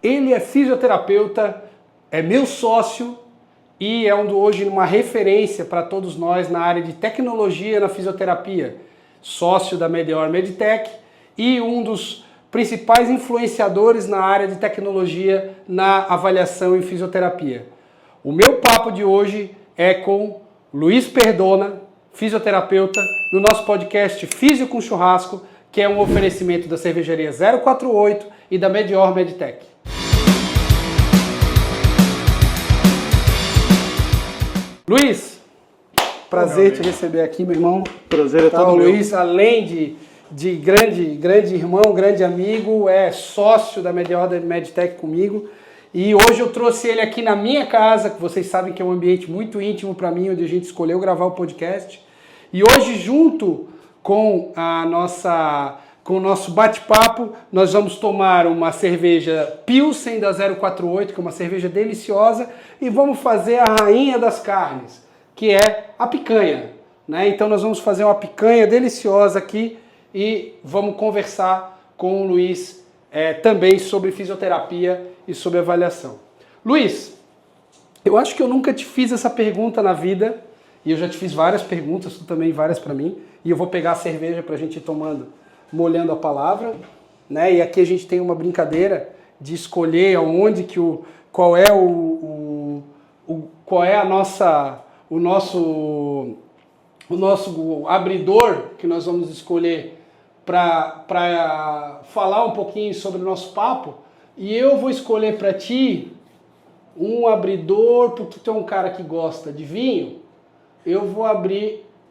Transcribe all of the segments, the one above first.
Ele é fisioterapeuta, é meu sócio e é hoje uma referência para todos nós na área de tecnologia na fisioterapia. Sócio da Medeor Meditech e um dos principais influenciadores na área de tecnologia na avaliação em fisioterapia. O meu papo de hoje é com Luiz Perdona, fisioterapeuta, no nosso podcast Físio com Churrasco, que é um oferecimento da cervejaria 048 e da Medeor Meditech. Luiz, prazer te receber aqui, meu irmão. Prazer é todo O meu. Luiz, além de grande irmão, grande amigo, é sócio da Medeor Meditech comigo. E hoje eu trouxe ele aqui na minha casa, que vocês sabem que é um ambiente muito íntimo para mim, onde a gente escolheu gravar o podcast. E hoje, junto com o nosso bate-papo, nós vamos tomar uma cerveja Pilsen da 048, que é uma cerveja deliciosa, e vamos fazer a rainha das carnes, que é a picanha, né? Então nós vamos fazer uma picanha deliciosa aqui e vamos conversar com o Luiz também sobre fisioterapia e sobre avaliação. Luiz, eu acho que eu nunca te fiz essa pergunta na vida, e eu já te fiz várias perguntas, tu também várias para mim, e eu vou pegar a cerveja para a gente ir tomando, molhando a palavra, né? E aqui a gente tem uma brincadeira de escolher aonde que qual é o nosso abridor que nós vamos escolher para falar um pouquinho sobre o nosso papo. E eu vou escolher para ti um abridor, porque tu é um cara que gosta de vinho. Eu vou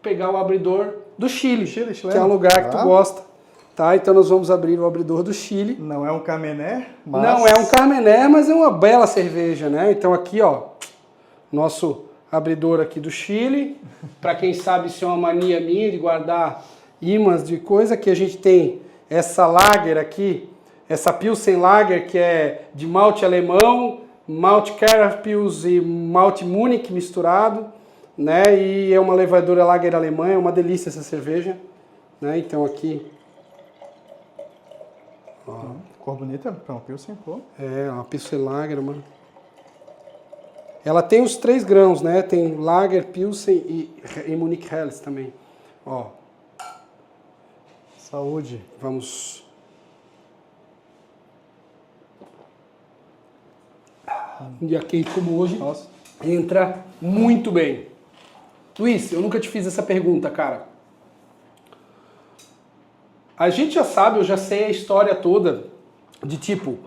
pegar o abridor do Chile, que é um lugar que tu gosta. Tá, então nós vamos abrir o abridor do Chile. Não é um Carmener, mas... Não é um Carmener, mas é uma bela cerveja, né? Então aqui, ó, nosso abridor aqui do Chile. Para quem sabe, isso é uma mania minha de guardar imãs de coisa, que a gente tem essa lager aqui, essa Pilsen Lager, que é de malte alemão, malte Carapils e malte Munich misturado, né? E é uma levadura lager alemã, é uma delícia essa cerveja, né? Então aqui... Cor bonita para uma Pilsen, pô. É, uma Pilsen Lager, mano. Ela tem os 3 grãos, né? Tem Lager, Pilsen e Munich Helles também. Ó. Saúde. Vamos. Um dia quente como hoje, Nossa. entra muito bem. Luiz, eu nunca te fiz essa pergunta, cara. A gente já sabe, eu já sei a história toda de tipo,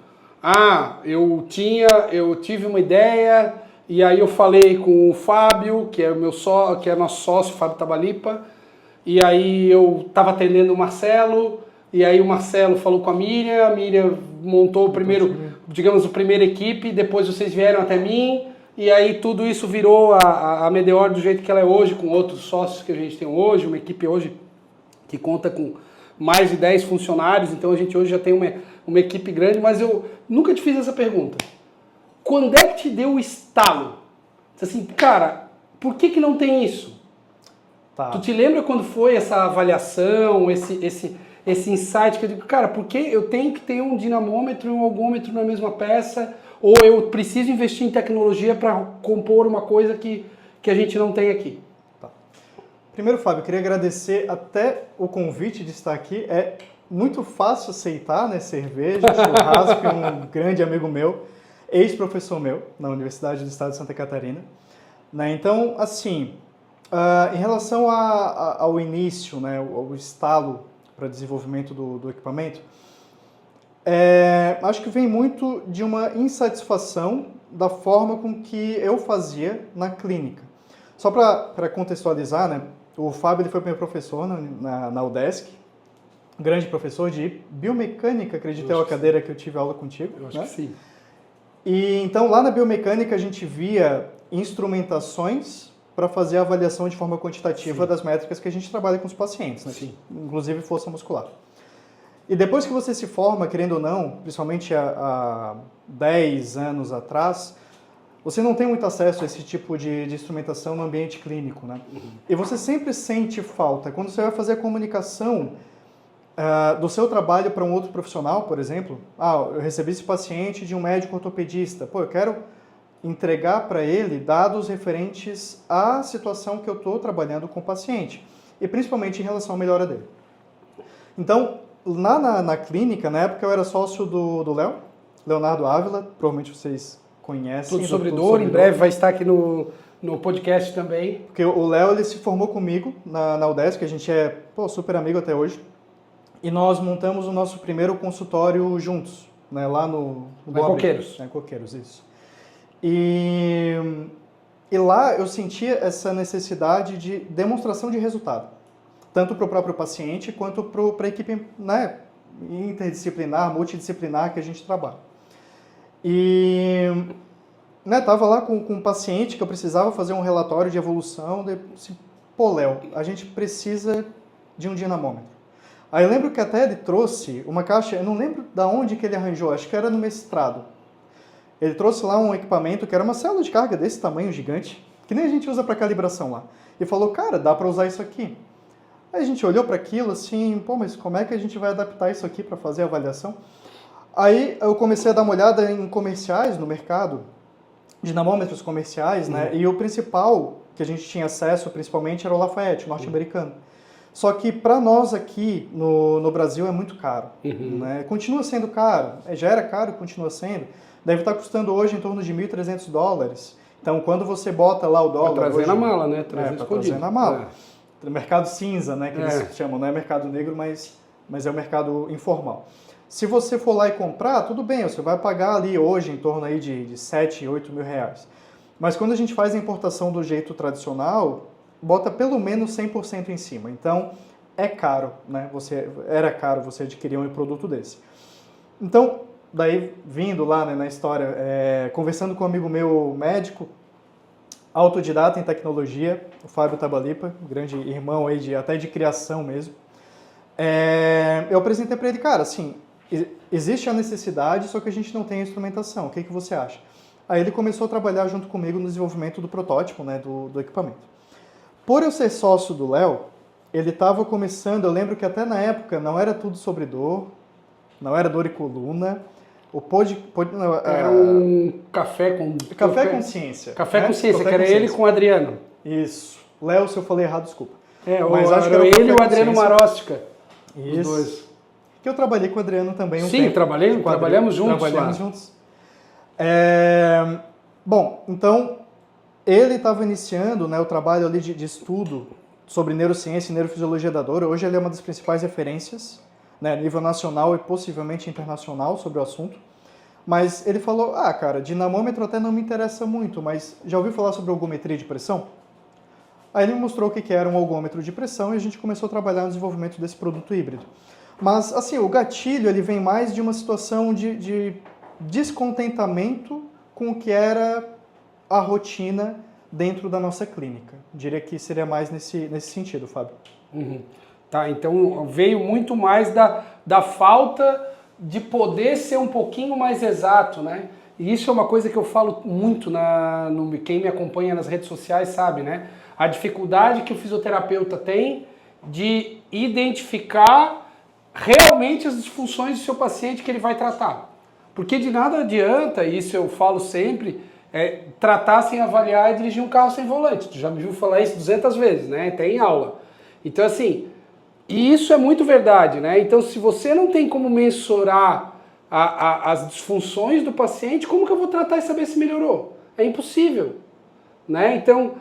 eu tive uma ideia e aí eu falei com o Fábio, que é nosso sócio, Fábio Tabalipa, e aí eu estava atendendo o Marcelo, e aí o Marcelo falou com a Miriam montou a primeira equipe, depois vocês vieram até mim, e aí tudo isso virou a Medeor do jeito que ela é hoje, com outros sócios que a gente tem hoje, uma equipe hoje que conta com mais de 10 funcionários, então a gente hoje já tem uma equipe grande, mas eu nunca te fiz essa pergunta. Quando é que te deu o estalo? Assim, cara, por que não tem isso? Tá. Tu te lembra quando foi essa avaliação, esse insight que eu digo, cara, por que eu tenho que ter um dinamômetro e um algômetro na mesma peça, ou eu preciso investir em tecnologia para compor uma coisa que a gente não tem aqui? Primeiro, Fábio, eu queria agradecer até o convite de estar aqui. É muito fácil aceitar, né? Cerveja, churrasco, um grande amigo meu, ex-professor meu, na Universidade do Estado de Santa Catarina. Né? Então, assim, em relação ao início, né? Ao estalo para desenvolvimento do equipamento, acho que vem muito de uma insatisfação da forma com que eu fazia na clínica. Só para contextualizar, né? O Fábio ele foi meu professor na UDESC, um grande professor de biomecânica, acredito é a cadeira que eu tive aula contigo. Eu acho que sim. E então lá na biomecânica a gente via instrumentações para fazer a avaliação de forma quantitativa das métricas que a gente trabalha com os pacientes, né? Sim. Inclusive força muscular. E depois que você se forma, querendo ou não, principalmente há 10 anos atrás, você não tem muito acesso a esse tipo de instrumentação no ambiente clínico, né? E você sempre sente falta. Quando você vai fazer a comunicação do seu trabalho para um outro profissional, por exemplo. Eu recebi esse paciente de um médico ortopedista. Pô, eu quero entregar para ele dados referentes à situação que eu estou trabalhando com o paciente, e principalmente em relação à melhora dele. Então, lá na clínica, na época eu era sócio do Léo, Leonardo Ávila, provavelmente vocês conhecem. Tudo sobre dor, em breve vai estar aqui no podcast também. Porque o Léo, ele se formou comigo na UDESC, a gente é super amigo até hoje, e nós montamos o nosso primeiro consultório juntos, né, lá no Coqueiros. Em Coqueiros, isso. E lá eu sentia essa necessidade de demonstração de resultado, tanto para o próprio paciente quanto para a equipe, né, interdisciplinar, multidisciplinar que a gente trabalha. E estava lá com um paciente que eu precisava fazer um relatório de evolução, Léo, a gente precisa de um dinamômetro. Aí eu lembro que até ele trouxe uma caixa, eu não lembro de onde que ele arranjou, acho que era no mestrado. Ele trouxe lá um equipamento que era uma célula de carga desse tamanho gigante, que nem a gente usa para calibração lá. E falou, cara, dá para usar isso aqui. Aí a gente olhou para aquilo assim, mas como é que a gente vai adaptar isso aqui para fazer a avaliação? Aí eu comecei a dar uma olhada em comerciais no mercado, dinamômetros comerciais, né? E o principal que a gente tinha acesso, principalmente, era o Lafayette, norte-americano. Só que para nós aqui no Brasil é muito caro. Né? Continua sendo caro, já era caro e continua sendo. Deve estar custando hoje em torno de $1.300. Então, quando você bota lá o dólar... Para trazer hoje, na mala, né? Trazer na mala. Mercado cinza, né? Que eles chamam. Não é mercado negro, mas é o mercado informal. Se você for lá e comprar, tudo bem, você vai pagar ali hoje em torno aí de 7, 8 mil reais. Mas quando a gente faz a importação do jeito tradicional, bota pelo menos 100% em cima. Então, é caro, né? Era caro você adquirir um produto desse. Então, daí, vindo lá, né, na história, conversando com um amigo meu médico, autodidata em tecnologia, o Fábio Tabalipa, grande irmão aí até de criação mesmo, eu apresentei para ele, cara, assim, existe a necessidade, só que a gente não tem a instrumentação, o que você acha? Aí ele começou a trabalhar junto comigo no desenvolvimento do protótipo, né, do equipamento. Por eu ser sócio do Léo, ele estava começando, eu lembro que até na época não era tudo sobre dor, não era dor e coluna, era um café com... Café com ciência. Café com ciência, que era ele com o Adriano. Isso. Léo, se eu falei errado, desculpa. Mas acho que era ele e o Adriano Marostica. Isso. Os dois. Que eu trabalhei com o Adriano também Sim, trabalhamos juntos. Trabalhamos juntos. Bom, então, ele estava iniciando, né, o trabalho ali de estudo sobre neurociência e neurofisiologia da dor. Hoje ele é uma das principais referências, né, a nível nacional e possivelmente internacional sobre o assunto. Mas ele falou, cara, dinamômetro até não me interessa muito, mas já ouviu falar sobre algometria de pressão? Aí ele me mostrou o que era um algômetro de pressão e a gente começou a trabalhar no desenvolvimento desse produto híbrido. Mas, assim, o gatilho ele vem mais de uma situação de descontentamento com o que era a rotina dentro da nossa clínica. Diria que seria mais nesse sentido, Fábio. Tá, então veio muito mais da falta de poder ser um pouquinho mais exato, né? E isso é uma coisa que eu falo muito, quem me acompanha nas redes sociais sabe, né? A dificuldade que o fisioterapeuta tem de identificar realmente as disfunções do seu paciente que ele vai tratar. Porque de nada adianta, isso eu falo sempre, tratar sem avaliar e dirigir um carro sem volante. Tu já me viu falar isso 200 vezes, né? Até em aula. Então, assim, e isso é muito verdade, né? Então, se você não tem como mensurar as disfunções do paciente, como que eu vou tratar e saber se melhorou? É impossível, né? Então,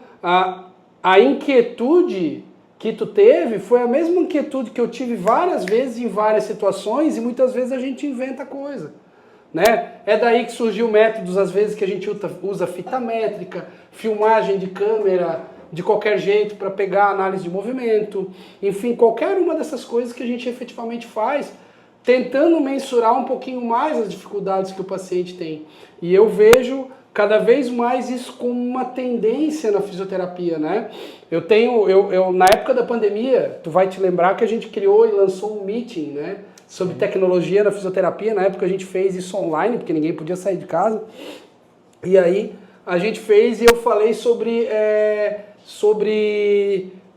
a inquietude que tu teve foi a mesma inquietude que eu tive várias vezes em várias situações e muitas vezes a gente inventa coisa, né? É daí que surgiu métodos, às vezes, que a gente usa fita métrica, filmagem de câmera, de qualquer jeito para pegar a análise de movimento, enfim, qualquer uma dessas coisas que a gente efetivamente faz, tentando mensurar um pouquinho mais as dificuldades que o paciente tem. E eu vejo cada vez mais isso como uma tendência na fisioterapia, né? Eu na época da pandemia, tu vai te lembrar que a gente criou e lançou um meeting, né? Sobre tecnologia na fisioterapia. Na época a gente fez isso online, porque ninguém podia sair de casa. E aí a gente fez e eu falei sobre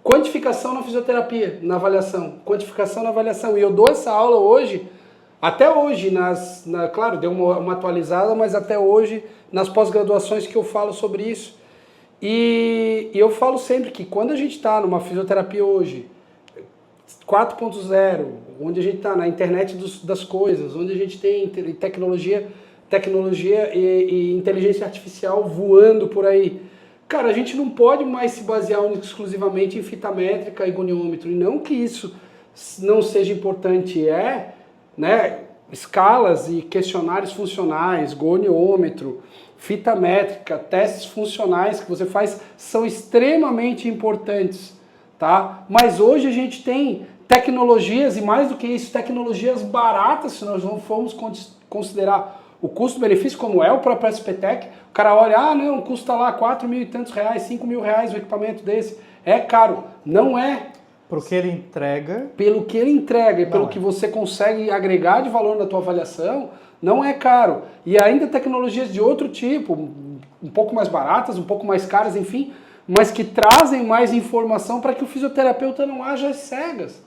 Quantificação na fisioterapia, na avaliação. Quantificação na avaliação. E eu dou essa aula hoje, até hoje, claro, deu uma atualizada, mas até hoje, nas pós-graduações que eu falo sobre isso. E eu falo sempre que quando a gente está numa fisioterapia hoje, 4.0, onde a gente está na internet das coisas, onde a gente tem tecnologia e inteligência artificial voando por aí. Cara, a gente não pode mais se basear exclusivamente em fita métrica e goniômetro. E não que isso não seja importante, né? Escalas e questionários funcionais, goniômetro, fita métrica, testes funcionais que você faz são extremamente importantes, tá? Mas hoje a gente tem tecnologias, e mais do que isso, tecnologias baratas, se nós não formos considerar o custo-benefício, como é o próprio SPTech. O cara olha, não, custa lá 4 mil e tantos reais, 5 mil reais o equipamento desse. É caro. Não é. Pelo que ele entrega. Pelo que ele entrega e pelo que você consegue agregar de valor na tua avaliação, não é caro. E ainda tecnologias de outro tipo, um pouco mais baratas, um pouco mais caras, enfim, mas que trazem mais informação para que o fisioterapeuta não haja às cegas.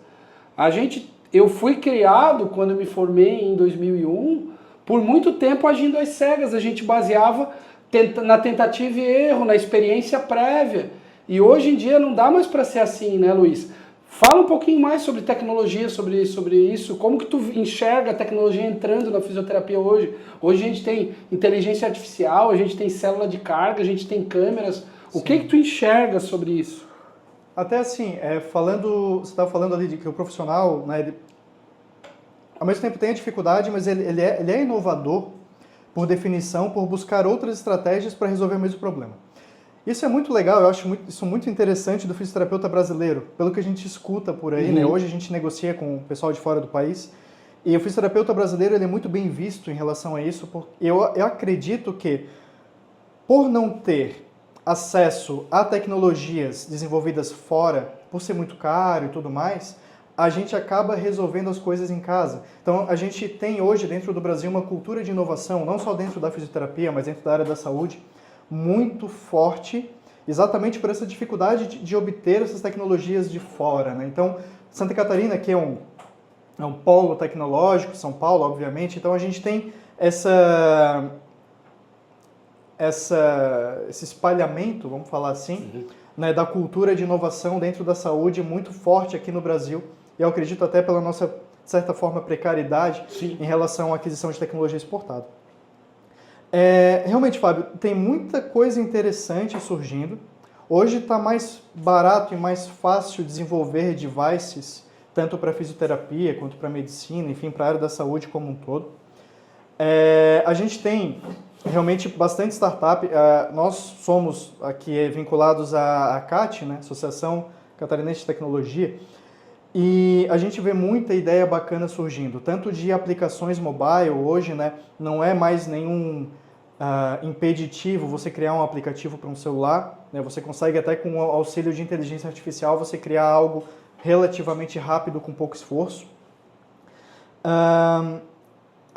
Eu fui criado, quando eu me formei em 2001, por muito tempo agindo às cegas. A gente baseava na tentativa e erro, na experiência prévia. E hoje em dia não dá mais para ser assim, né, Luiz? Fala um pouquinho mais sobre tecnologia, sobre isso. Como que tu enxerga a tecnologia entrando na fisioterapia hoje? Hoje a gente tem inteligência artificial, a gente tem célula de carga, a gente tem câmeras. Sim. O que tu enxerga sobre isso? Até assim, você estava falando ali de que o profissional, né, ele, ao mesmo tempo tem a dificuldade, mas ele é inovador por definição, por buscar outras estratégias para resolver o mesmo problema. Isso é muito legal, eu acho isso muito interessante do fisioterapeuta brasileiro, pelo que a gente escuta por aí, né? Hoje a gente negocia com o pessoal de fora do país, e o fisioterapeuta brasileiro ele é muito bem visto em relação a isso, porque eu acredito que, por não ter acesso a tecnologias desenvolvidas fora, por ser muito caro e tudo mais, a gente acaba resolvendo as coisas em casa. Então, a gente tem hoje dentro do Brasil uma cultura de inovação, não só dentro da fisioterapia, mas dentro da área da saúde, muito forte, exatamente por essa dificuldade de obter essas tecnologias de fora, né? Então, Santa Catarina, que é um polo tecnológico, São Paulo, obviamente, então a gente tem esse espalhamento, vamos falar assim, né, da cultura de inovação dentro da saúde muito forte aqui no Brasil. E eu acredito até pela nossa, de certa forma, precariedade em relação à aquisição de tecnologia exportada. Realmente, Fábio, tem muita coisa interessante surgindo. Hoje está mais barato e mais fácil desenvolver devices, tanto para fisioterapia quanto para medicina, enfim, para a área da saúde como um todo. A gente tem realmente bastante startup. Nós somos aqui vinculados à CAT, né, Associação Catarinense de Tecnologia, e a gente vê muita ideia bacana surgindo, tanto de aplicações mobile hoje, né, não é mais nenhum impeditivo você criar um aplicativo para um celular, né, você consegue até com o auxílio de inteligência artificial você criar algo relativamente rápido com pouco esforço.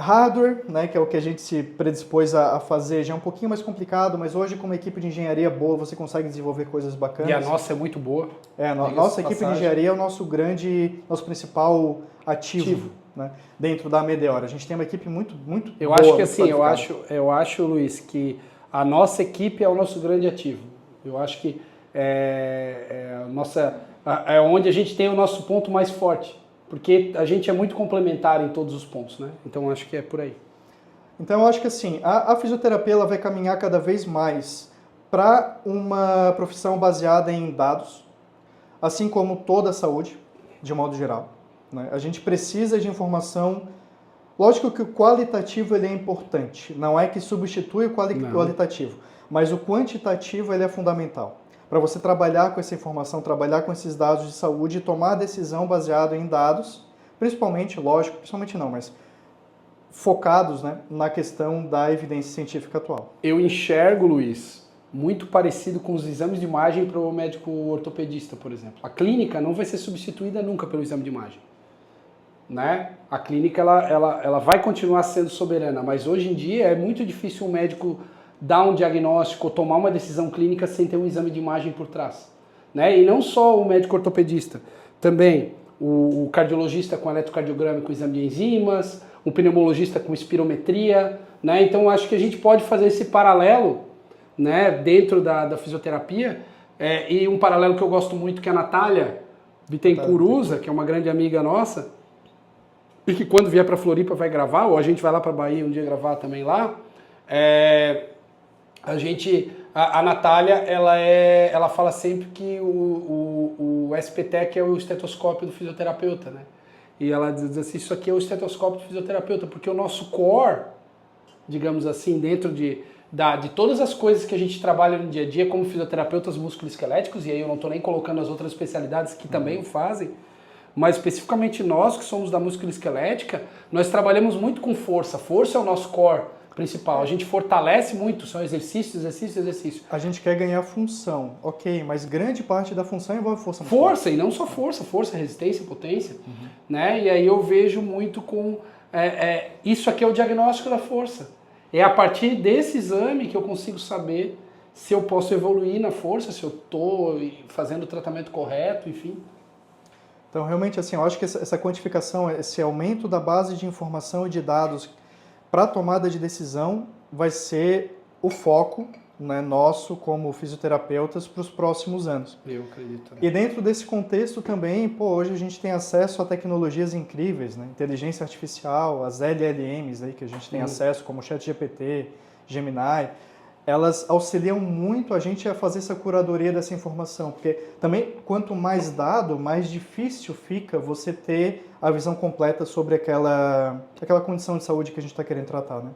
Hardware, né, que é o que a gente se predispôs a fazer, já é um pouquinho mais complicado, mas hoje com uma equipe de engenharia boa você consegue desenvolver coisas bacanas. E a nossa é muito boa. Nossa equipe de engenharia é o nosso principal ativo. Né, dentro da Medeor. A gente tem uma equipe muito boa. Eu acho que assim, eu acho, Luiz, que a nossa equipe é o nosso grande ativo. Eu acho que é onde a gente tem o nosso ponto mais forte. Porque a gente é muito complementar em todos os pontos, né? Então acho que é por aí. Então eu acho que assim, a fisioterapia ela vai caminhar cada vez mais para uma profissão baseada em dados, assim como toda a saúde, de modo geral. Né? A gente precisa de informação. Lógico que o qualitativo ele é importante, não é que substitui o qualitativo, mas o quantitativo ele é fundamental. Para você trabalhar com essa informação, trabalhar com esses dados de saúde e tomar decisão baseado em dados, principalmente não, mas focados, né, na questão da evidência científica atual. Eu enxergo, Luiz, muito parecido com os exames de imagem para o médico ortopedista, por exemplo. A clínica não vai ser substituída nunca pelo exame de imagem. Né? A clínica ela vai continuar sendo soberana, mas hoje em dia é muito difícil um médico dar um diagnóstico ou tomar uma decisão clínica sem ter um exame de imagem por trás. né? E não só o médico ortopedista, também o cardiologista com eletrocardiograma e com exame de enzimas, o pneumologista com espirometria, né? Então acho que a gente pode fazer esse paralelo, né, dentro da fisioterapia, e um paralelo que eu gosto muito, que é a Natália Bittencourt usa, que é uma grande amiga nossa, e que quando vier para Floripa vai gravar, ou a gente vai lá para Bahia um dia gravar também lá, a Natália, ela fala sempre que o SPTEC é o estetoscópio do fisioterapeuta, né? E ela diz assim, isso aqui é o estetoscópio do fisioterapeuta, porque o nosso core, digamos assim, dentro de todas as coisas que a gente trabalha no dia a dia como fisioterapeutas musculoesqueléticos, e aí eu não estou nem colocando as outras especialidades que também o fazem, mas especificamente nós que somos da musculoesquelética, nós trabalhamos muito com força. Força é o nosso core principal. A gente fortalece muito, são exercícios. A gente quer ganhar função, ok, mas grande parte da função envolve força muscular. Força, e não só força, resistência, potência, né? E aí eu vejo muito com... isso aqui é o diagnóstico da força. É a partir desse exame que eu consigo saber se eu posso evoluir na força, se eu estou fazendo o tratamento correto, enfim. Então, realmente, assim, eu acho que essa quantificação, esse aumento da base de informação e de dados para a tomada de decisão vai ser o foco, né, nosso como fisioterapeutas para os próximos anos. Eu acredito. E dentro desse contexto também, hoje a gente tem acesso a tecnologias incríveis, né? Inteligência artificial, as LLMs aí que a gente tem acesso, como o ChatGPT, Gemini, elas auxiliam muito a gente a fazer essa curadoria dessa informação, porque também quanto mais dado, mais difícil fica você ter a visão completa sobre aquela condição de saúde que a gente está querendo tratar, né?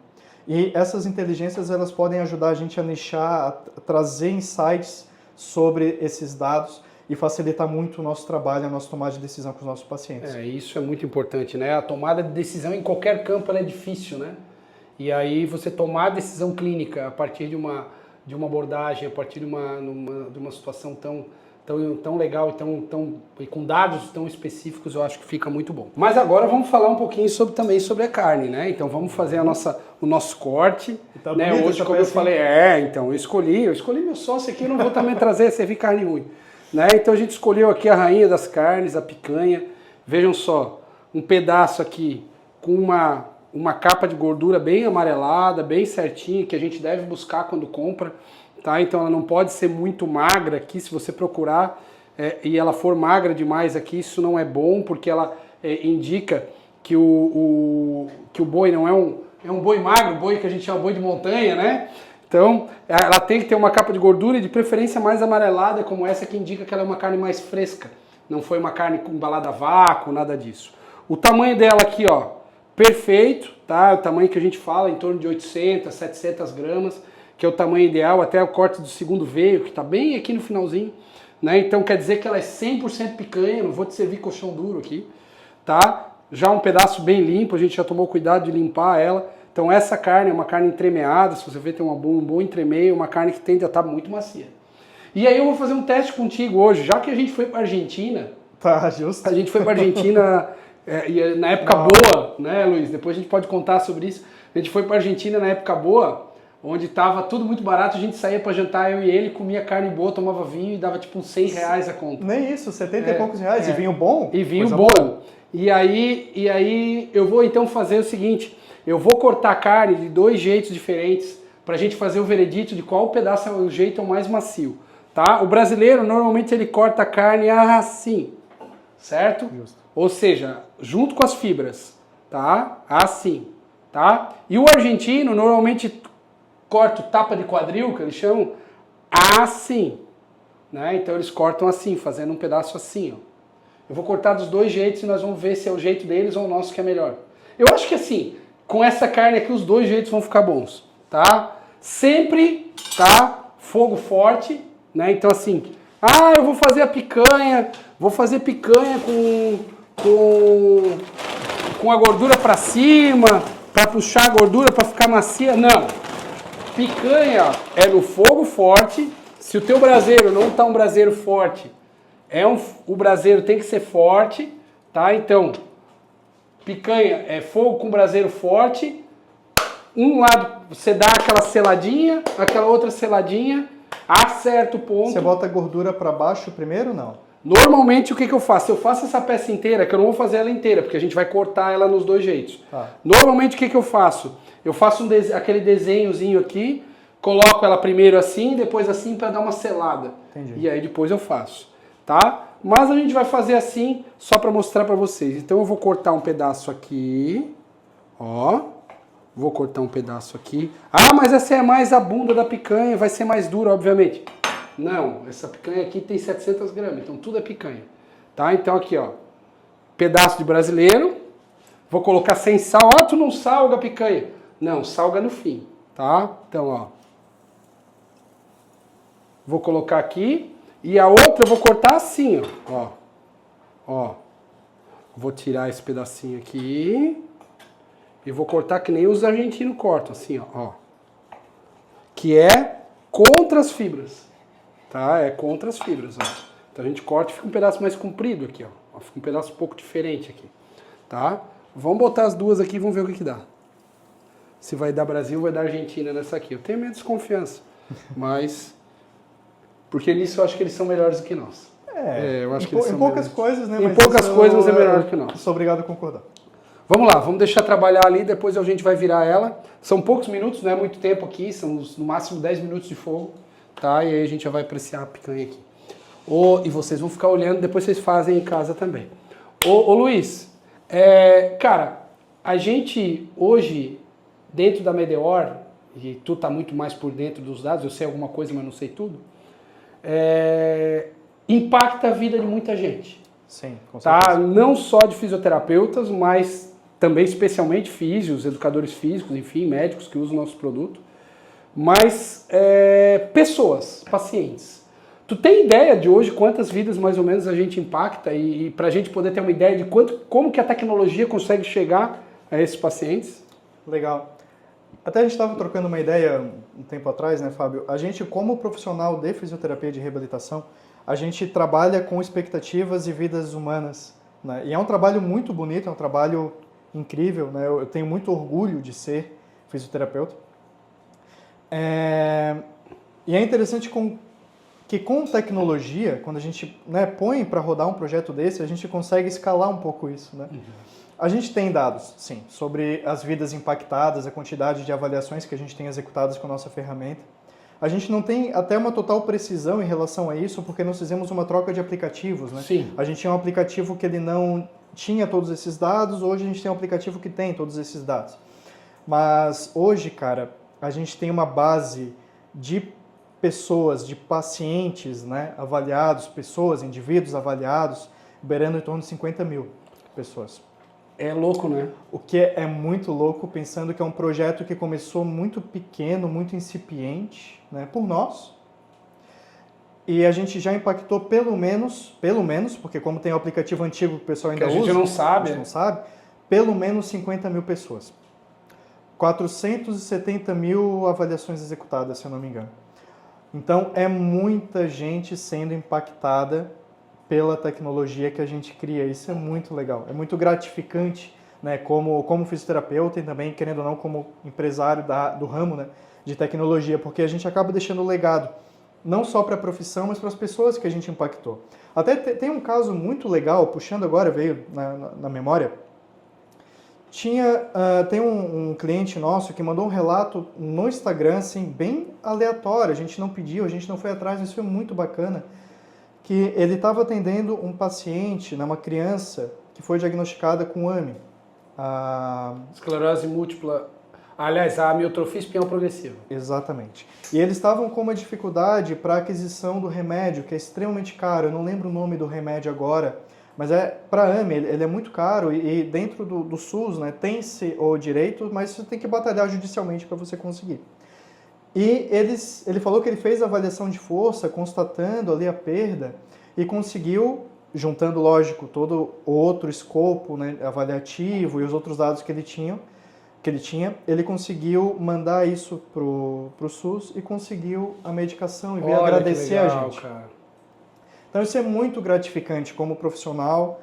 E essas inteligências, elas podem ajudar a gente a nichar, a trazer insights sobre esses dados e facilitar muito o nosso trabalho, a nossa tomada de decisão com os nossos pacientes. Isso é muito importante, né? A tomada de decisão em qualquer campo ela é difícil, né? E aí você tomar a decisão clínica a partir de uma abordagem, a partir de uma situação tão legal e com dados tão específicos, eu acho que fica muito bom. Mas agora vamos falar um pouquinho também sobre a carne, né? Então vamos fazer o nosso corte. Tá, né? Hoje, como eu falei, então eu escolhi meu sócio aqui, eu não vou também servir carne ruim. Né? Então a gente escolheu aqui a rainha das carnes, a picanha. Vejam só, um pedaço aqui com uma capa de gordura bem amarelada, bem certinha, que a gente deve buscar quando compra. Tá? Então ela não pode ser muito magra aqui, se você procurar e ela for magra demais aqui, isso não é bom, porque ela indica que o boi não é um boi magro, boi que a gente chama boi de montanha, né? Então ela tem que ter uma capa de gordura e de preferência mais amarelada, como essa que indica que ela é uma carne mais fresca. Não foi uma carne embalada a vácuo, nada disso. O tamanho dela aqui, ó, perfeito, tá? O tamanho que a gente fala, em torno de 800, 700 gramas, que é o tamanho ideal, até o corte do segundo veio, que está bem aqui no finalzinho, né? Então quer dizer que ela é 100% picanha, não vou te servir colchão duro aqui, tá? Já um pedaço bem limpo, a gente já tomou cuidado de limpar ela. Então essa carne é uma carne entremeada, se você ver tem um bom entremeio, uma carne que tende a estar muito macia. E aí eu vou fazer um teste contigo hoje, já que a gente foi para Argentina. Tá, justo. A gente foi para Argentina na época boa, né, Luiz? Depois a gente pode contar sobre isso. A gente foi para Argentina na época boa, onde estava tudo muito barato, a gente saía para jantar, eu e ele, comia carne boa, tomava vinho e dava tipo uns 100 reais a conta. Nem isso, 70 e poucos reais. E vinho bom? E vinho bom. Boa. E aí eu vou então fazer o seguinte, eu vou cortar a carne de 2 jeitos diferentes para a gente fazer o veredito de qual pedaço é o jeito mais macio. Tá? O brasileiro normalmente ele corta a carne assim, certo? Justo. Ou seja, junto com as fibras, tá? Assim, tá? E o argentino normalmente corta o tapa de quadril, que eles chamam, assim, né? Então eles cortam assim, fazendo um pedaço assim, ó. Eu vou cortar dos 2 jeitos e nós vamos ver se é o jeito deles ou o nosso que é melhor. Eu acho que assim, com essa carne aqui, os 2 jeitos vão ficar bons, tá? Sempre, tá? Fogo forte, né? Então assim, eu vou fazer a picanha, com a gordura para cima, para puxar a gordura para ficar macia. Não. Picanha é no fogo forte. Se o teu braseiro não tá um braseiro forte, o braseiro tem que ser forte, tá? Então, picanha é fogo com braseiro forte. Um lado você dá aquela seladinha, aquela outra seladinha, A certo ponto... Você bota a gordura para baixo primeiro ou não? Normalmente, o que eu faço? Eu faço essa peça inteira, que eu não vou fazer ela inteira, porque a gente vai cortar ela nos dois jeitos. Tá. Normalmente, o que eu faço? Eu faço aquele desenhozinho aqui, coloco ela primeiro assim, depois assim, para dar uma selada. Entendi. E aí depois eu faço, tá? Mas a gente vai fazer assim, só para mostrar para vocês. Então eu vou cortar um pedaço aqui, ó. Vou cortar um pedaço aqui. Ah, mas essa é mais a bunda da picanha, vai ser mais dura, obviamente. Não, essa picanha aqui tem 700 gramas, então tudo é picanha. Tá? Então aqui, ó, pedaço de brasileiro. Vou colocar sem sal. Ah, tu não salga a picanha. Não, salga no fim, tá? Então, ó. Vou colocar aqui. E a outra eu vou cortar assim, ó. Ó. Vou tirar esse pedacinho aqui. E vou cortar que nem os argentinos cortam, assim, ó. Que é contra as fibras. Tá? É contra as fibras, ó. Então a gente corta e fica um pedaço mais comprido aqui, ó. Fica um pedaço um pouco diferente aqui. Tá? Vamos botar as duas aqui e vamos ver o que dá. Se vai dar Brasil ou vai dar Argentina nessa aqui. Eu tenho minha desconfiança. Mas... Porque nisso eu acho que eles são melhores do que nós. Eu acho que eles são em poucas melhores. coisas, né? Em Mas poucas coisas é melhor do que nós. Sou obrigado a concordar. Vamos lá, vamos deixar trabalhar ali, depois a gente vai virar ela. São poucos minutos, não é muito tempo aqui, são no máximo 10 minutos de fogo, tá? E aí a gente já vai apreciar a picanha aqui. E vocês vão ficar olhando, depois vocês fazem em casa também. Ô Luiz, cara, a gente hoje, dentro da Medeor, e tu tá muito mais por dentro dos dados, eu sei alguma coisa, mas não sei tudo, impacta a vida de muita gente. Sim, com certeza. Tá? Não só de fisioterapeutas, mas também especialmente físios, educadores físicos, enfim, médicos que usam o nosso produto. Mas pessoas, pacientes. Tu tem ideia de hoje quantas vidas mais ou menos a gente impacta e para a gente poder ter uma ideia de como que a tecnologia consegue chegar a esses pacientes? Legal. Até a gente estava trocando uma ideia um tempo atrás, né, Fábio? A gente, como profissional de fisioterapia de reabilitação, a gente trabalha com expectativas e vidas humanas, né? E é um trabalho muito bonito, é um trabalho incrível, né? Eu tenho muito orgulho de ser fisioterapeuta. E é interessante que com tecnologia, quando a gente, né, põe para rodar um projeto desse, a gente consegue escalar um pouco isso, né? A gente tem dados, sim, sobre as vidas impactadas, a quantidade de avaliações que a gente tem executadas com a nossa ferramenta. A gente não tem até uma total precisão em relação a isso, porque nós fizemos uma troca de aplicativos, né? Sim. A gente tinha um aplicativo que ele não tinha todos esses dados, hoje a gente tem um aplicativo que tem todos esses dados. Mas hoje, cara, a gente tem uma base de pessoas, de pacientes, né, avaliados, indivíduos avaliados, beirando em torno de 50 mil pessoas. É louco, né? O que é muito louco, pensando que é um projeto que começou muito pequeno, muito incipiente, né, por nós. E a gente já impactou pelo menos, porque como tem o aplicativo antigo que o pessoal ainda usa, a gente não sabe, pelo menos 50 mil pessoas. 470 mil avaliações executadas, se eu não me engano. Então, é muita gente sendo impactada pela tecnologia que a gente cria. Isso é muito legal, é muito gratificante, né, como fisioterapeuta e também, querendo ou não, como empresário do ramo, né, de tecnologia, porque a gente acaba deixando legado, não só para a profissão, mas para as pessoas que a gente impactou. Até tem um caso muito legal, puxando agora, veio na memória, tem um cliente nosso que mandou um relato no Instagram, assim, bem aleatório, a gente não pediu, a gente não foi atrás, mas foi muito bacana, que ele estava atendendo um paciente, uma criança, que foi diagnosticada com AME. Esclerose múltipla, aliás, a amiotrofia espinhal progressiva. Exatamente. E eles estavam com uma dificuldade para a aquisição do remédio, que é extremamente caro, eu não lembro o nome do remédio agora, mas para AME, ele é muito caro e dentro do SUS, né, tem-se o direito, mas você tem que batalhar judicialmente para você conseguir. E ele falou que ele fez a avaliação de força, constatando ali a perda, e conseguiu, juntando, lógico, todo o outro escopo, né, avaliativo e os outros dados que ele tinha, ele conseguiu mandar isso pro SUS e conseguiu a medicação e veio agradecer legal, a gente. Cara. Então isso é muito gratificante como profissional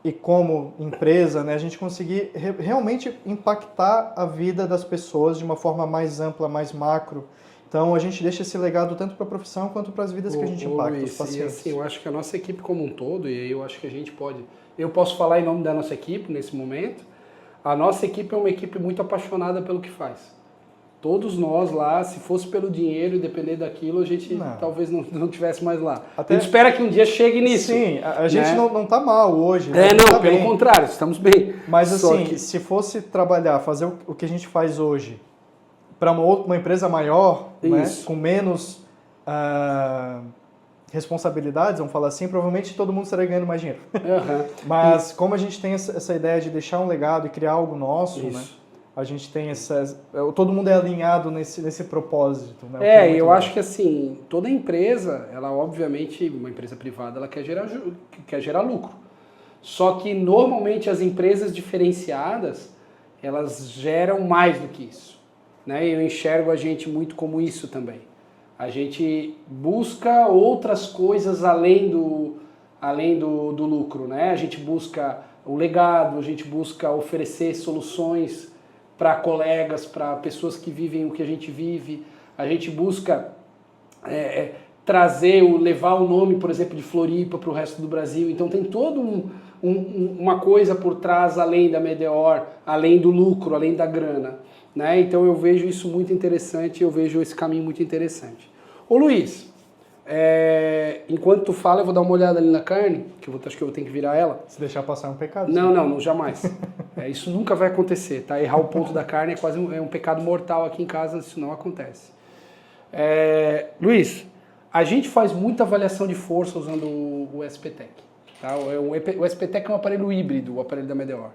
e como empresa, né, a gente conseguir realmente impactar a vida das pessoas de uma forma mais ampla, mais macro, Então a gente deixa esse legado tanto para a profissão quanto para as vidas que a gente impacta, Luiz, os pacientes. E assim, eu acho que a nossa equipe como um todo, e aí eu acho que a gente pode... Eu posso falar em nome da nossa equipe nesse momento. A nossa equipe é uma equipe muito apaixonada pelo que faz. Todos nós lá, se fosse pelo dinheiro e depender daquilo, a gente talvez não tivesse mais lá. Até... A gente espera que um dia chegue nisso. Sim, a gente não tá mal hoje. Não, tá pelo bem. contrário, estamos bem. Mas assim, se fosse trabalhar, fazer o que a gente faz hoje para uma empresa maior, né, com menos responsabilidades, vamos falar assim, provavelmente todo mundo estaria ganhando mais dinheiro. Mas como a gente tem essa ideia de deixar um legado e criar algo nosso, né, a gente tem todo mundo é alinhado nesse propósito. Né, eu acho que assim, toda empresa, ela obviamente, uma empresa privada, ela quer gerar lucro. Só que normalmente as empresas diferenciadas, elas geram mais do que isso. Né? Eu enxergo a gente muito como isso também. A gente busca outras coisas além do lucro. Né? A gente busca o legado, a gente busca oferecer soluções para colegas, para pessoas que vivem o que a gente vive. A gente busca levar o nome, por exemplo, de Floripa para o resto do Brasil. Então tem toda uma coisa por trás além da Medeor, além do lucro, além da grana. Né? Então eu vejo isso muito interessante, eu vejo esse caminho muito interessante. Ô Luiz, enquanto tu fala, eu vou dar uma olhada ali na carne, acho que eu tenho que virar ela. Se deixar passar é um pecado. Não, jamais. Isso nunca vai acontecer, tá? Errar o ponto da carne é quase um pecado mortal aqui em casa, isso não acontece. Luiz, a gente faz muita avaliação de força usando o SPTEC. Tá? O SPTEC é um aparelho híbrido, o aparelho da Medeor.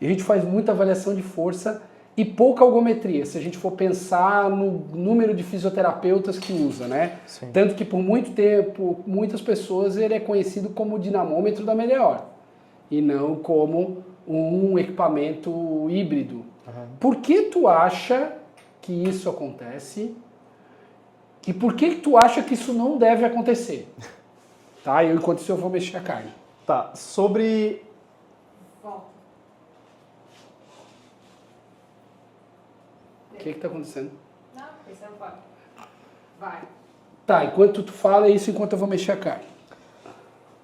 E a gente faz muita avaliação de força e pouca algometria, se a gente for pensar no número de fisioterapeutas que usa, né? Sim. Tanto que por muito tempo, muitas pessoas, ele é conhecido como o dinamômetro da Medeor e não como um equipamento híbrido. Por que tu acha que isso acontece e por que tu acha que isso não deve acontecer? Tá? Enquanto isso eu vou mexer a carne. Tá, sobre... O que está acontecendo? Não, pensando fora. Vai. Tá, enquanto tu fala isso, enquanto eu vou mexer a carne.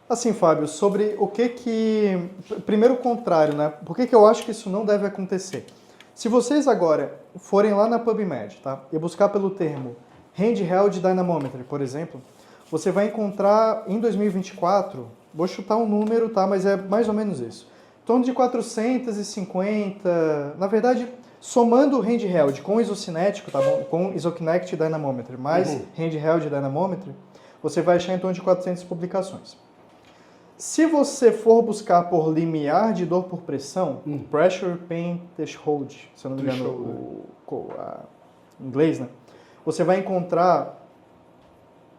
Assim, Fábio, sobre o que... Primeiro o contrário, né? Por que eu acho que isso não deve acontecer? Se vocês agora forem lá na PubMed, tá? E buscar pelo termo Handheld Dynamometry, por exemplo, você vai encontrar em 2024, vou chutar um número, tá? Mas é mais ou menos isso. Em torno de 450, na verdade... Somando o handheld com o isocinético, tá bom? Com Isokinect Dynamometry mais handheld Dynamometry, você vai achar em torno de 400 publicações. Se você for buscar por limiar de dor por pressão, Pressure Pain Threshold, se eu não me engano em inglês, né? Você vai encontrar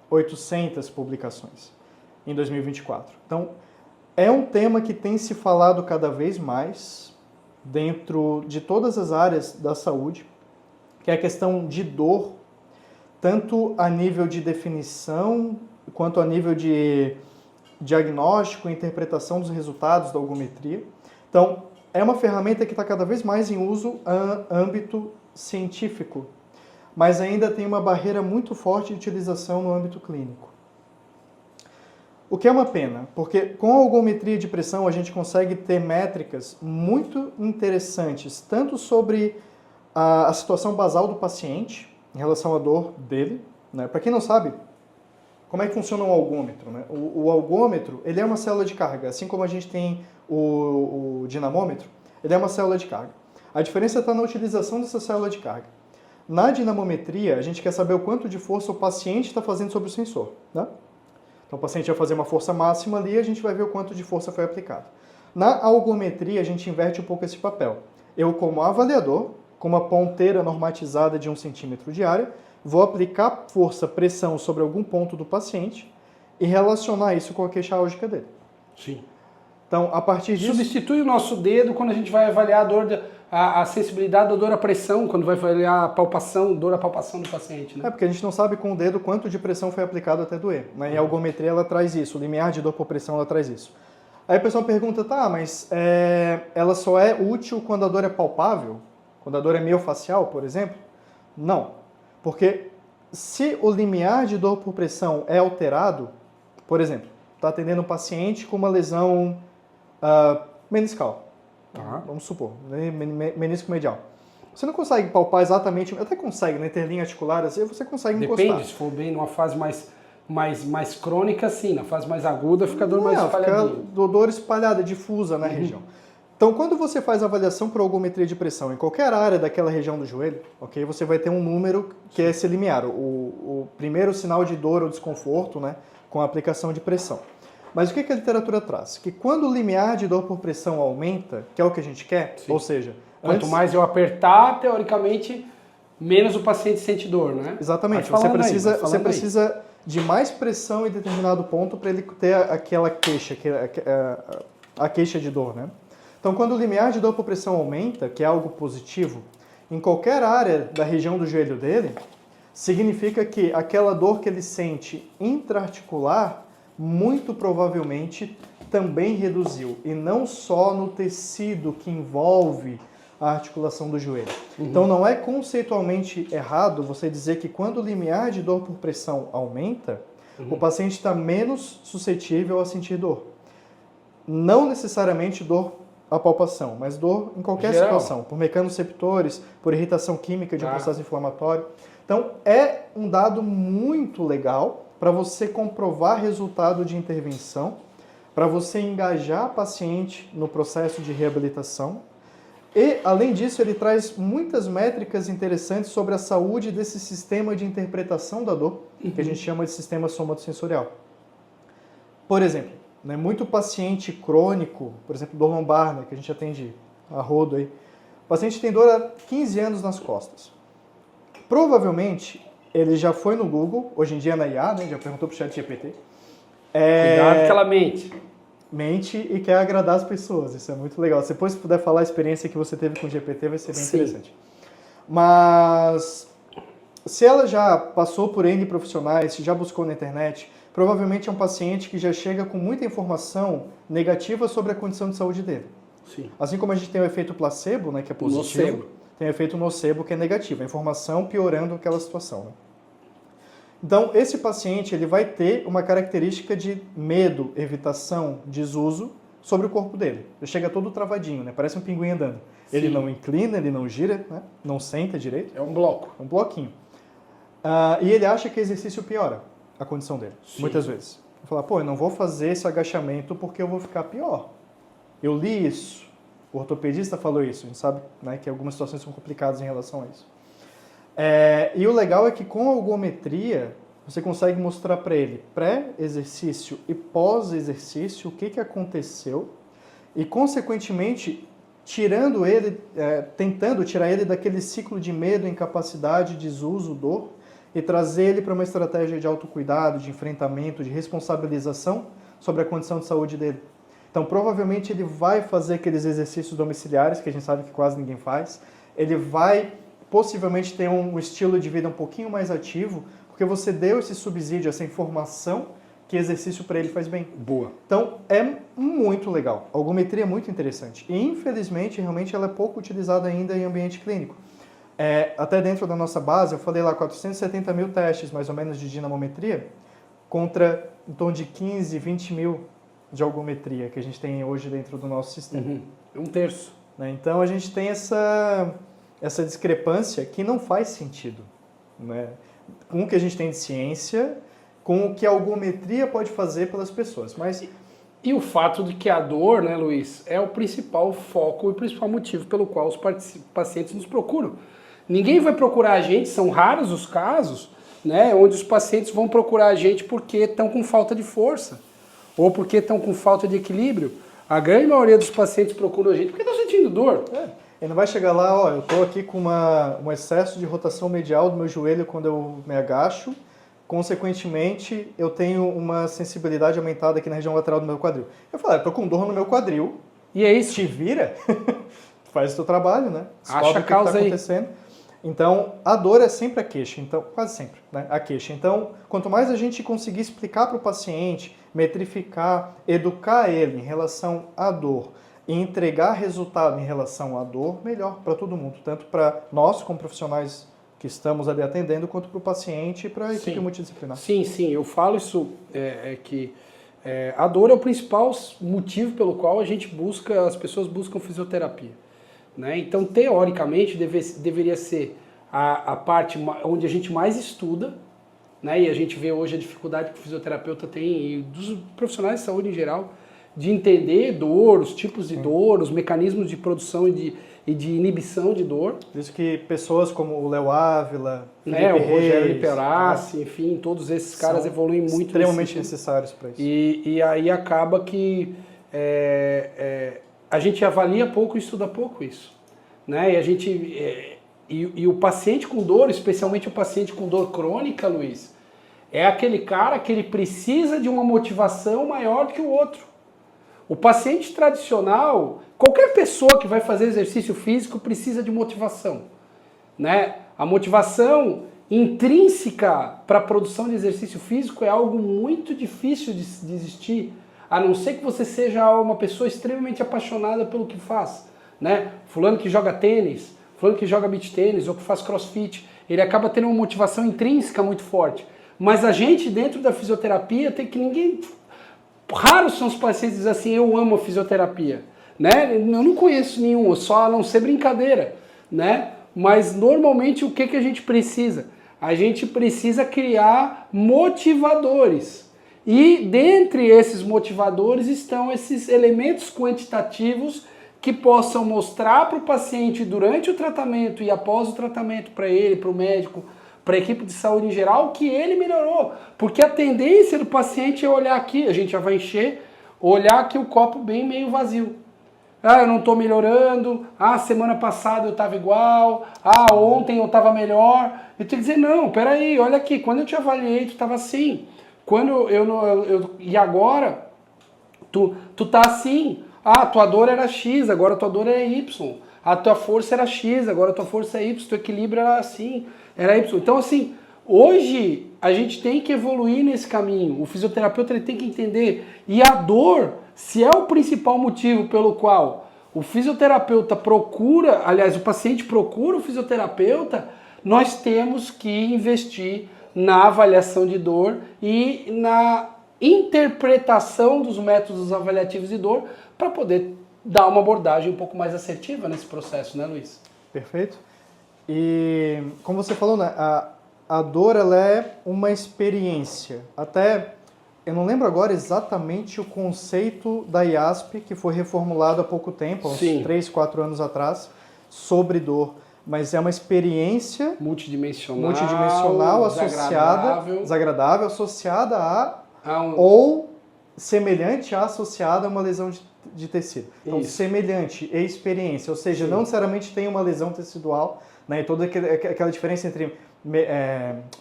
800 publicações em 2024. Então, é um tema que tem se falado cada vez mais dentro de todas as áreas da saúde, que é a questão de dor, tanto a nível de definição, quanto a nível de diagnóstico e interpretação dos resultados da algometria. Então, é uma ferramenta que está cada vez mais em uso no âmbito científico, mas ainda tem uma barreira muito forte de utilização no âmbito clínico. O que é uma pena, porque com a algometria de pressão a gente consegue ter métricas muito interessantes, tanto sobre a situação basal do paciente, em relação à dor dele. Né? Para quem não sabe, como é que funciona um algômetro? Né? O algômetro ele é uma célula de carga, assim como a gente tem o dinamômetro, ele é uma célula de carga. A diferença está na utilização dessa célula de carga. Na dinamometria, a gente quer saber o quanto de força o paciente está fazendo sobre o sensor. Né? Então, o paciente vai fazer uma força máxima ali e a gente vai ver o quanto de força foi aplicado. Na algometria, a gente inverte um pouco esse papel. Eu, como avaliador, com uma ponteira normatizada de 1 centímetro de área, vou aplicar força, pressão sobre algum ponto do paciente e relacionar isso com a queixa álgica dele. Sim. Então, a partir disso... Substitui o nosso dedo quando a gente vai avaliar a dor, a sensibilidade da dor à pressão, quando vai avaliar a palpação, dor à palpação do paciente. Né? É, porque a gente não sabe com o dedo quanto de pressão foi aplicado até doer. Né? E a algometria, ela traz isso, o limiar de dor por pressão, ela traz isso. Aí a pessoa pergunta, tá, mas ela só é útil quando a dor é palpável? Quando a dor é miofacial, por exemplo? Não. Porque se o limiar de dor por pressão é alterado, por exemplo, está atendendo um paciente com uma lesão meniscal, vamos supor, menisco medial. Você não consegue palpar exatamente, até consegue, na interlinha articular, assim, você consegue encostar. Depende, se for bem numa fase mais crônica, sim, na fase mais aguda fica a dor mais espalhadinha. Fica dor espalhada, difusa na região. Então, quando você faz a avaliação por algometria de pressão em qualquer área daquela região do joelho, ok, você vai ter um número que é esse limiar, o primeiro sinal de dor ou desconforto, né, com a aplicação de pressão. Mas o que a literatura traz? Que quando o limiar de dor por pressão aumenta, que é o que a gente quer, ou seja... Quanto mais eu apertar, teoricamente, menos o paciente sente dor, né? Exatamente. Você precisa de mais pressão em determinado ponto para ele ter aquela queixa, a queixa de dor, né? Então, quando o limiar de dor por pressão aumenta, que é algo positivo, em qualquer área da região do joelho dele, significa que aquela dor que ele sente intra-articular, muito provavelmente também reduziu. E não só no tecido que envolve a articulação do joelho. Então não é conceitualmente errado você dizer que quando o limiar de dor por pressão aumenta, o paciente está menos suscetível a sentir dor. Não necessariamente dor à palpação, mas dor em qualquer situação, por mecanoreceptores, por irritação química de um processo inflamatório. Então é um dado muito legal para você comprovar resultado de intervenção, para você engajar paciente no processo de reabilitação. E, além disso, ele traz muitas métricas interessantes sobre a saúde desse sistema de interpretação da dor, que a gente chama de sistema somatosensorial. Por exemplo, né, muito paciente crônico, por exemplo, dor lombar, né, que a gente atende a rodo aí, o paciente tem dor há 15 anos nas costas. Provavelmente, ele já foi no Google, hoje em dia na IA, né, já perguntou para o ChatGPT. Cuidado que ela mente. Mente e quer agradar as pessoas, isso é muito legal. Depois, se puder falar a experiência que você teve com o GPT, vai ser bem interessante. Mas, se ela já passou por N profissionais, se já buscou na internet, provavelmente é um paciente que já chega com muita informação negativa sobre a condição de saúde dele. Sim. Assim como a gente tem o efeito placebo, né, que é positivo, tem o efeito nocebo, que é negativo, a informação piorando aquela situação, né? Então, esse paciente ele vai ter uma característica de medo, evitação, desuso sobre o corpo dele. Ele chega todo travadinho, né? Parece um pinguim andando. Sim. Ele não inclina, ele não gira, né? Não senta direito. É um bloco. É um bloquinho. E ele acha que exercício piora a condição dele, muitas vezes. Ele fala, eu não vou fazer esse agachamento porque eu vou ficar pior. Eu li isso, o ortopedista falou isso, a gente sabe, né, que algumas situações são complicadas em relação a isso. E o legal é que com a ergometria você consegue mostrar para ele pré-exercício e pós-exercício o que aconteceu e, consequentemente, tirando ele, tentando tirar ele daquele ciclo de medo, incapacidade, desuso, dor e trazer ele para uma estratégia de autocuidado, de enfrentamento, de responsabilização sobre a condição de saúde dele. Então, provavelmente, ele vai fazer aqueles exercícios domiciliares que a gente sabe que quase ninguém faz. Ele vai possivelmente ter um estilo de vida um pouquinho mais ativo, porque você deu esse subsídio, essa informação que exercício para ele faz bem. Boa. Então, é muito legal. A ergometria é muito interessante. E, infelizmente, realmente ela é pouco utilizada ainda em ambiente clínico. Até dentro da nossa base, eu falei lá 470 mil testes, mais ou menos, de dinamometria, contra em torno de 15, 20 mil de ergometria que a gente tem hoje dentro do nosso sistema. Um terço. Né? Então, a gente tem essa discrepância que não faz sentido, né? Com o que a gente tem de ciência, com o que a ergometria pode fazer pelas pessoas. E o fato de que a dor, né, Luiz, é o principal foco e o principal motivo pelo qual os pacientes nos procuram. Ninguém vai procurar a gente, são raros os casos, né, onde os pacientes vão procurar a gente porque estão com falta de força ou porque estão com falta de equilíbrio. A grande maioria dos pacientes procuram a gente porque estão sentindo dor. Ele não vai chegar lá, eu estou aqui com um excesso de rotação medial do meu joelho quando eu me agacho, consequentemente eu tenho uma sensibilidade aumentada aqui na região lateral do meu quadril. Eu falo, estou com dor no meu quadril. E é isso. Te vira, faz o teu trabalho, né? Descobre acha a causa o que está acontecendo. Então, a dor é sempre a queixa, então, quase sempre, né? A queixa. Então, quanto mais a gente conseguir explicar para o paciente, metrificar, educar ele em relação à dor, e entregar resultado em relação à dor, melhor para todo mundo, tanto para nós como profissionais que estamos ali atendendo, quanto para o paciente e para a equipe Sim. multidisciplinar. Sim, eu falo isso, que a dor é o principal motivo pelo qual as pessoas buscam fisioterapia. Né? Então, teoricamente, deveria ser a parte onde a gente mais estuda, né? E a gente vê hoje a dificuldade que o fisioterapeuta tem, e dos profissionais de saúde em geral, de entender dor, os tipos de dor, os mecanismos de produção e de inibição de dor. Por isso que pessoas como o Léo Ávila, O Felipe Rogério Reis, Liperassi, enfim, todos esses caras são evoluem muito. extremamente necessários para isso. E aí acaba que a gente avalia pouco e estuda pouco isso. Né? E o paciente com dor, especialmente o paciente com dor crônica, Luiz, é aquele cara que ele precisa de uma motivação maior que o outro. O paciente tradicional, qualquer pessoa que vai fazer exercício físico precisa de motivação. Né? A motivação intrínseca para a produção de exercício físico é algo muito difícil de existir, a não ser que você seja uma pessoa extremamente apaixonada pelo que faz. Né? Fulano que joga tênis, fulano que joga beach tênis ou que faz crossfit, ele acaba tendo uma motivação intrínseca muito forte. Mas a gente, dentro da fisioterapia, tem que ninguém... Raros são os pacientes que dizem assim, eu amo a fisioterapia. Né? Eu não conheço nenhum, só a não ser brincadeira. Né? Mas normalmente o que a gente precisa? A gente precisa criar motivadores. E dentre esses motivadores estão esses elementos quantitativos que possam mostrar para o paciente durante o tratamento e após o tratamento, para ele, para o médico, para a equipe de saúde em geral, que ele melhorou. Porque a tendência do paciente é olhar aqui, a gente já vai encher, olhar aqui o copo bem meio vazio. Ah, eu não estou melhorando, semana passada eu estava igual, ontem eu estava melhor. Eu tenho que dizer, não, peraí, olha aqui, quando eu te avaliei, tu estava assim. E agora, tu tá assim. Tua dor era X, agora tua dor é Y. A tua força era X, agora a tua força é Y. Teu equilíbrio era assim, era Y. Então, assim, hoje a gente tem que evoluir nesse caminho. O fisioterapeuta ele tem que entender. E a dor, se é o principal motivo pelo qual o fisioterapeuta procura, aliás, o paciente procura o fisioterapeuta, nós temos que investir na avaliação de dor e na interpretação dos métodos avaliativos de dor para poder dar uma abordagem um pouco mais assertiva nesse processo, né, Luiz? Perfeito. E como você falou, né, a dor ela é uma experiência. Até, eu não lembro agora exatamente o conceito da IASP, que foi reformulado há pouco tempo, há uns 3, 4 anos atrás, sobre dor. Mas é uma experiência multidimensional desagradável, associada ou semelhante associada a uma lesão de tecido. Então, Isso. Semelhante e experiência, ou seja, não necessariamente tem uma lesão tecidual, né, e toda aquela diferença entre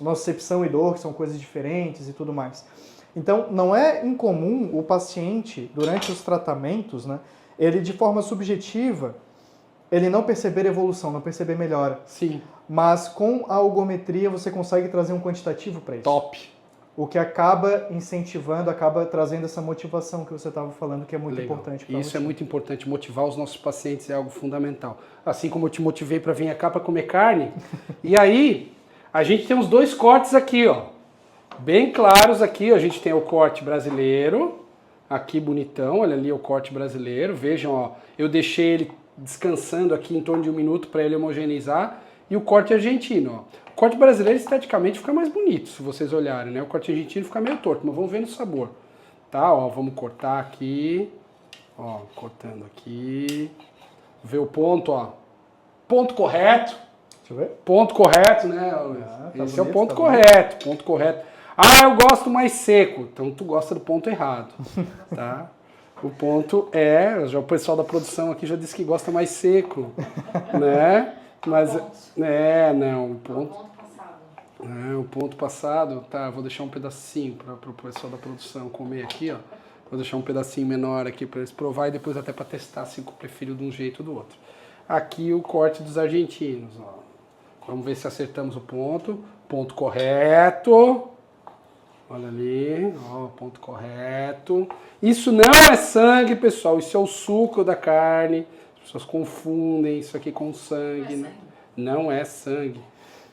nocicepção e dor, que são coisas diferentes e tudo mais. Então, não é incomum o paciente, durante os tratamentos, né, ele de forma subjetiva, ele não perceber evolução, não perceber melhora. Sim. Mas com a algometria você consegue trazer um quantitativo para isso. Top. O que acaba incentivando, acaba trazendo essa motivação que você estava falando, que é muito Legal. importante para Isso é muito importante. Motivar os nossos pacientes é algo fundamental. Assim como eu te motivei para vir cá para comer carne. E aí, a gente tem os dois cortes aqui, ó. Bem claros aqui. A gente tem o corte brasileiro. Aqui bonitão. Olha ali o corte brasileiro. Vejam, ó. Eu deixei ele descansando aqui em torno de 1 minuto para ele homogeneizar. E o corte argentino, ó. O corte brasileiro esteticamente fica mais bonito, se vocês olharem, né? O corte argentino fica meio torto, mas vamos ver no sabor. Tá, ó, vamos cortar aqui. Ó, cortando aqui. Ver o ponto, ó. Ponto correto. Deixa eu ver. Ponto correto, né, Luiz? Tá Esse bonito, é o ponto tá correto, ponto correto. Eu gosto mais seco. Então tu gosta do ponto errado, tá? O ponto já o pessoal da produção aqui já disse que gosta mais seco, né? Mas, não, o ponto passado, tá, vou deixar um pedacinho para o pessoal da produção comer aqui, ó. Vou deixar um pedacinho menor aqui para eles provar e depois até para testar se eu prefiro de um jeito ou do outro. Aqui o corte dos argentinos, ó. Vamos ver se acertamos o ponto. Ponto correto. Olha ali, ó, ponto correto. Isso não é sangue, pessoal, isso é o suco da carne. As pessoas confundem isso aqui com sangue. Não é sangue.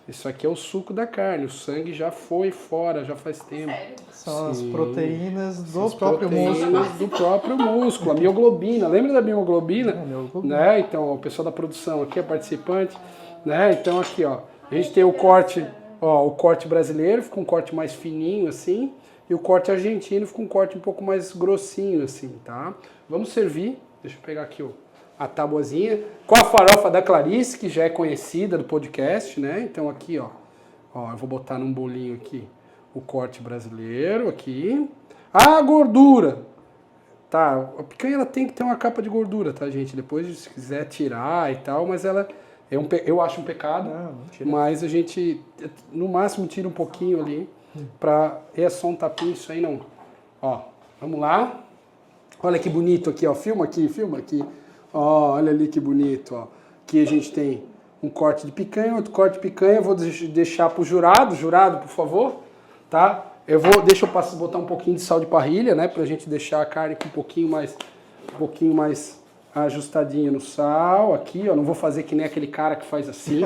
Isso aqui é o suco da carne, o sangue já foi fora, já faz tempo. Sério? São as Sim. proteínas do As próprio proteínas músculo. do próprio músculo, a mioglobina. Lembra da mioglobina? Mioglobina. Né? Então, o pessoal da produção aqui é participante. Né? Então, aqui, ó, a gente tem o corte brasileiro, fica um corte mais fininho assim, e o corte argentino fica um corte um pouco mais grossinho assim, tá? Vamos servir. Deixa eu pegar aqui a tabuazinha com a farofa da Clarice, que já é conhecida do podcast, né? Então aqui, ó, eu vou botar num bolinho aqui o corte brasileiro aqui. A gordura, tá? A picanha ela tem que ter uma capa de gordura, tá, gente? Depois, se quiser tirar e tal, mas ela eu acho um pecado, Não tira. mas a gente no máximo tira um pouquinho ali pra. É só um tapinho, isso aí não. Ó, vamos lá. Olha que bonito aqui, ó. Filma aqui, filma aqui. Ó, olha ali que bonito, ó. Aqui a gente tem um corte de picanha, outro corte de picanha. Eu vou deixar pro jurado, por favor, tá? Deixa eu botar um pouquinho de sal de parrilha, né, pra gente deixar a carne com um pouquinho mais ajustadinho no sal. Aqui, ó, não vou fazer que nem aquele cara que faz assim,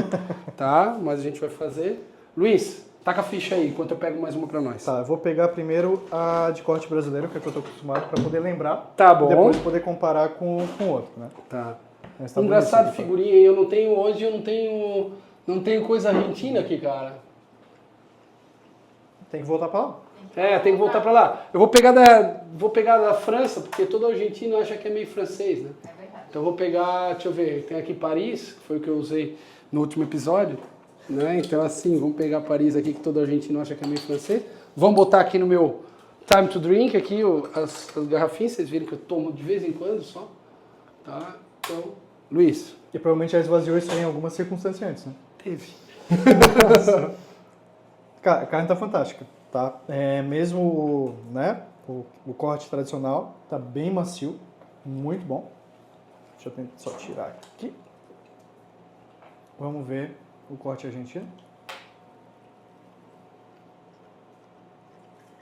tá? Mas a gente vai fazer. Luiz, taca a ficha aí, enquanto eu pego mais uma pra nós. Tá, eu vou pegar primeiro a de corte brasileiro, que é que eu tô acostumado, pra poder lembrar. Tá bom. E depois poder comparar com o outro, né? Tá. Mas tá Engraçado, bonitinho, figurinha aí, eu não tenho coisa argentina aqui, cara. tá? Tem que voltar pra lá. Tem que voltar pra lá. Eu vou pegar da França, porque todo argentino acha que é meio francês, né? É verdade. Então eu vou pegar, deixa eu ver, tem aqui Paris, que foi o que eu usei no último episódio, né? Então assim, vamos pegar Paris aqui, que todo argentino acha que é meio francês. Vamos botar aqui no meu Time to Drink, aqui as garrafinhas, vocês viram que eu tomo de vez em quando só. Tá? Então, Luiz, E provavelmente já esvaziou isso aí em alguma circunstância antes, né? teve. Cara, a carne tá fantástica, tá? Mesmo, né, o corte tradicional tá bem macio, muito bom. Deixa eu tentar só tirar aqui. Vamos ver o corte argentino.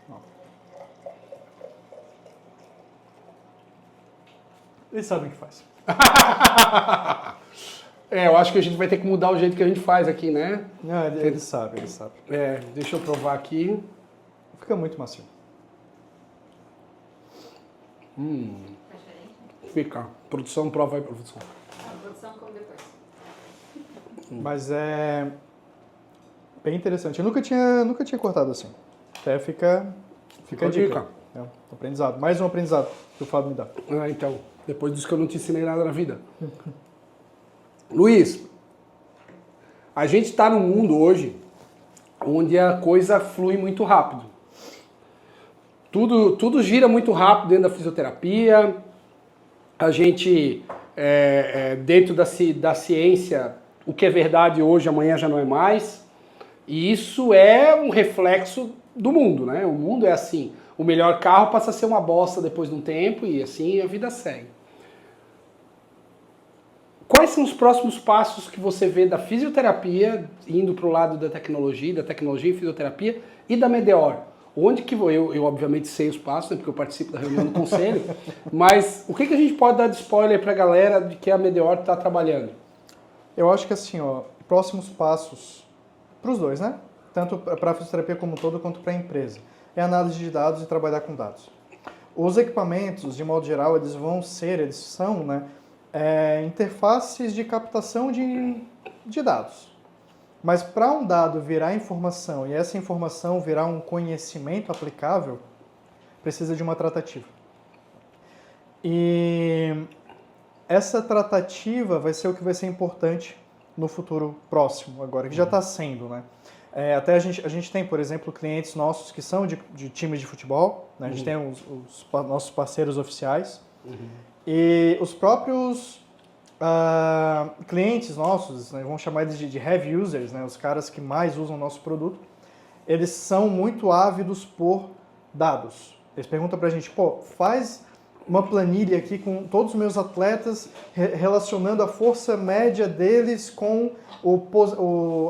Ó. Eles sabem o que faz. Eu acho que a gente vai ter que mudar o jeito que a gente faz aqui, né? Não, eles sabem. Deixa eu provar aqui. Fica muito macio. Tá diferente? Fica. Produção, prova aí, produção. A produção come depois. Mas é bem interessante. Eu nunca tinha cortado assim. Até fica a dica. É um aprendizado. Mais um aprendizado que o Fábio me dá. Então, depois disso que eu não te ensinei nada na vida. Luiz, a gente está num mundo hoje onde a coisa flui muito rápido. Tudo gira muito rápido dentro da fisioterapia. A gente, dentro da ciência, o que é verdade hoje, amanhã já não é mais. E isso é um reflexo do mundo, né? O mundo é assim. O melhor carro passa a ser uma bosta depois de um tempo e assim a vida segue. Quais são os próximos passos que você vê da fisioterapia, indo para o lado da tecnologia em fisioterapia e da Medeor? Onde que eu obviamente sei os passos, né, porque eu participo da reunião do conselho, mas o que a gente pode dar de spoiler para a galera de que a Medeor está trabalhando? Eu acho que assim, ó, próximos passos para os dois, né? Tanto para a fisioterapia como um todo, quanto para a empresa. É análise de dados e trabalhar com dados. Os equipamentos, de modo geral, eles são, né, interfaces de captação de dados. Mas para um dado virar informação e essa informação virar um conhecimento aplicável, precisa de uma tratativa. E essa tratativa vai ser o que vai ser importante no futuro próximo agora, que já está sendo, né? Até a gente tem, por exemplo, clientes nossos que são de times de futebol, né? A gente tem os nossos parceiros oficiais, e os próprios clientes nossos, né, vamos chamar eles de heavy users, né, os caras que mais usam o nosso produto, eles são muito ávidos por dados. Eles perguntam pra gente, faz uma planilha aqui com todos os meus atletas, relacionando a força média deles com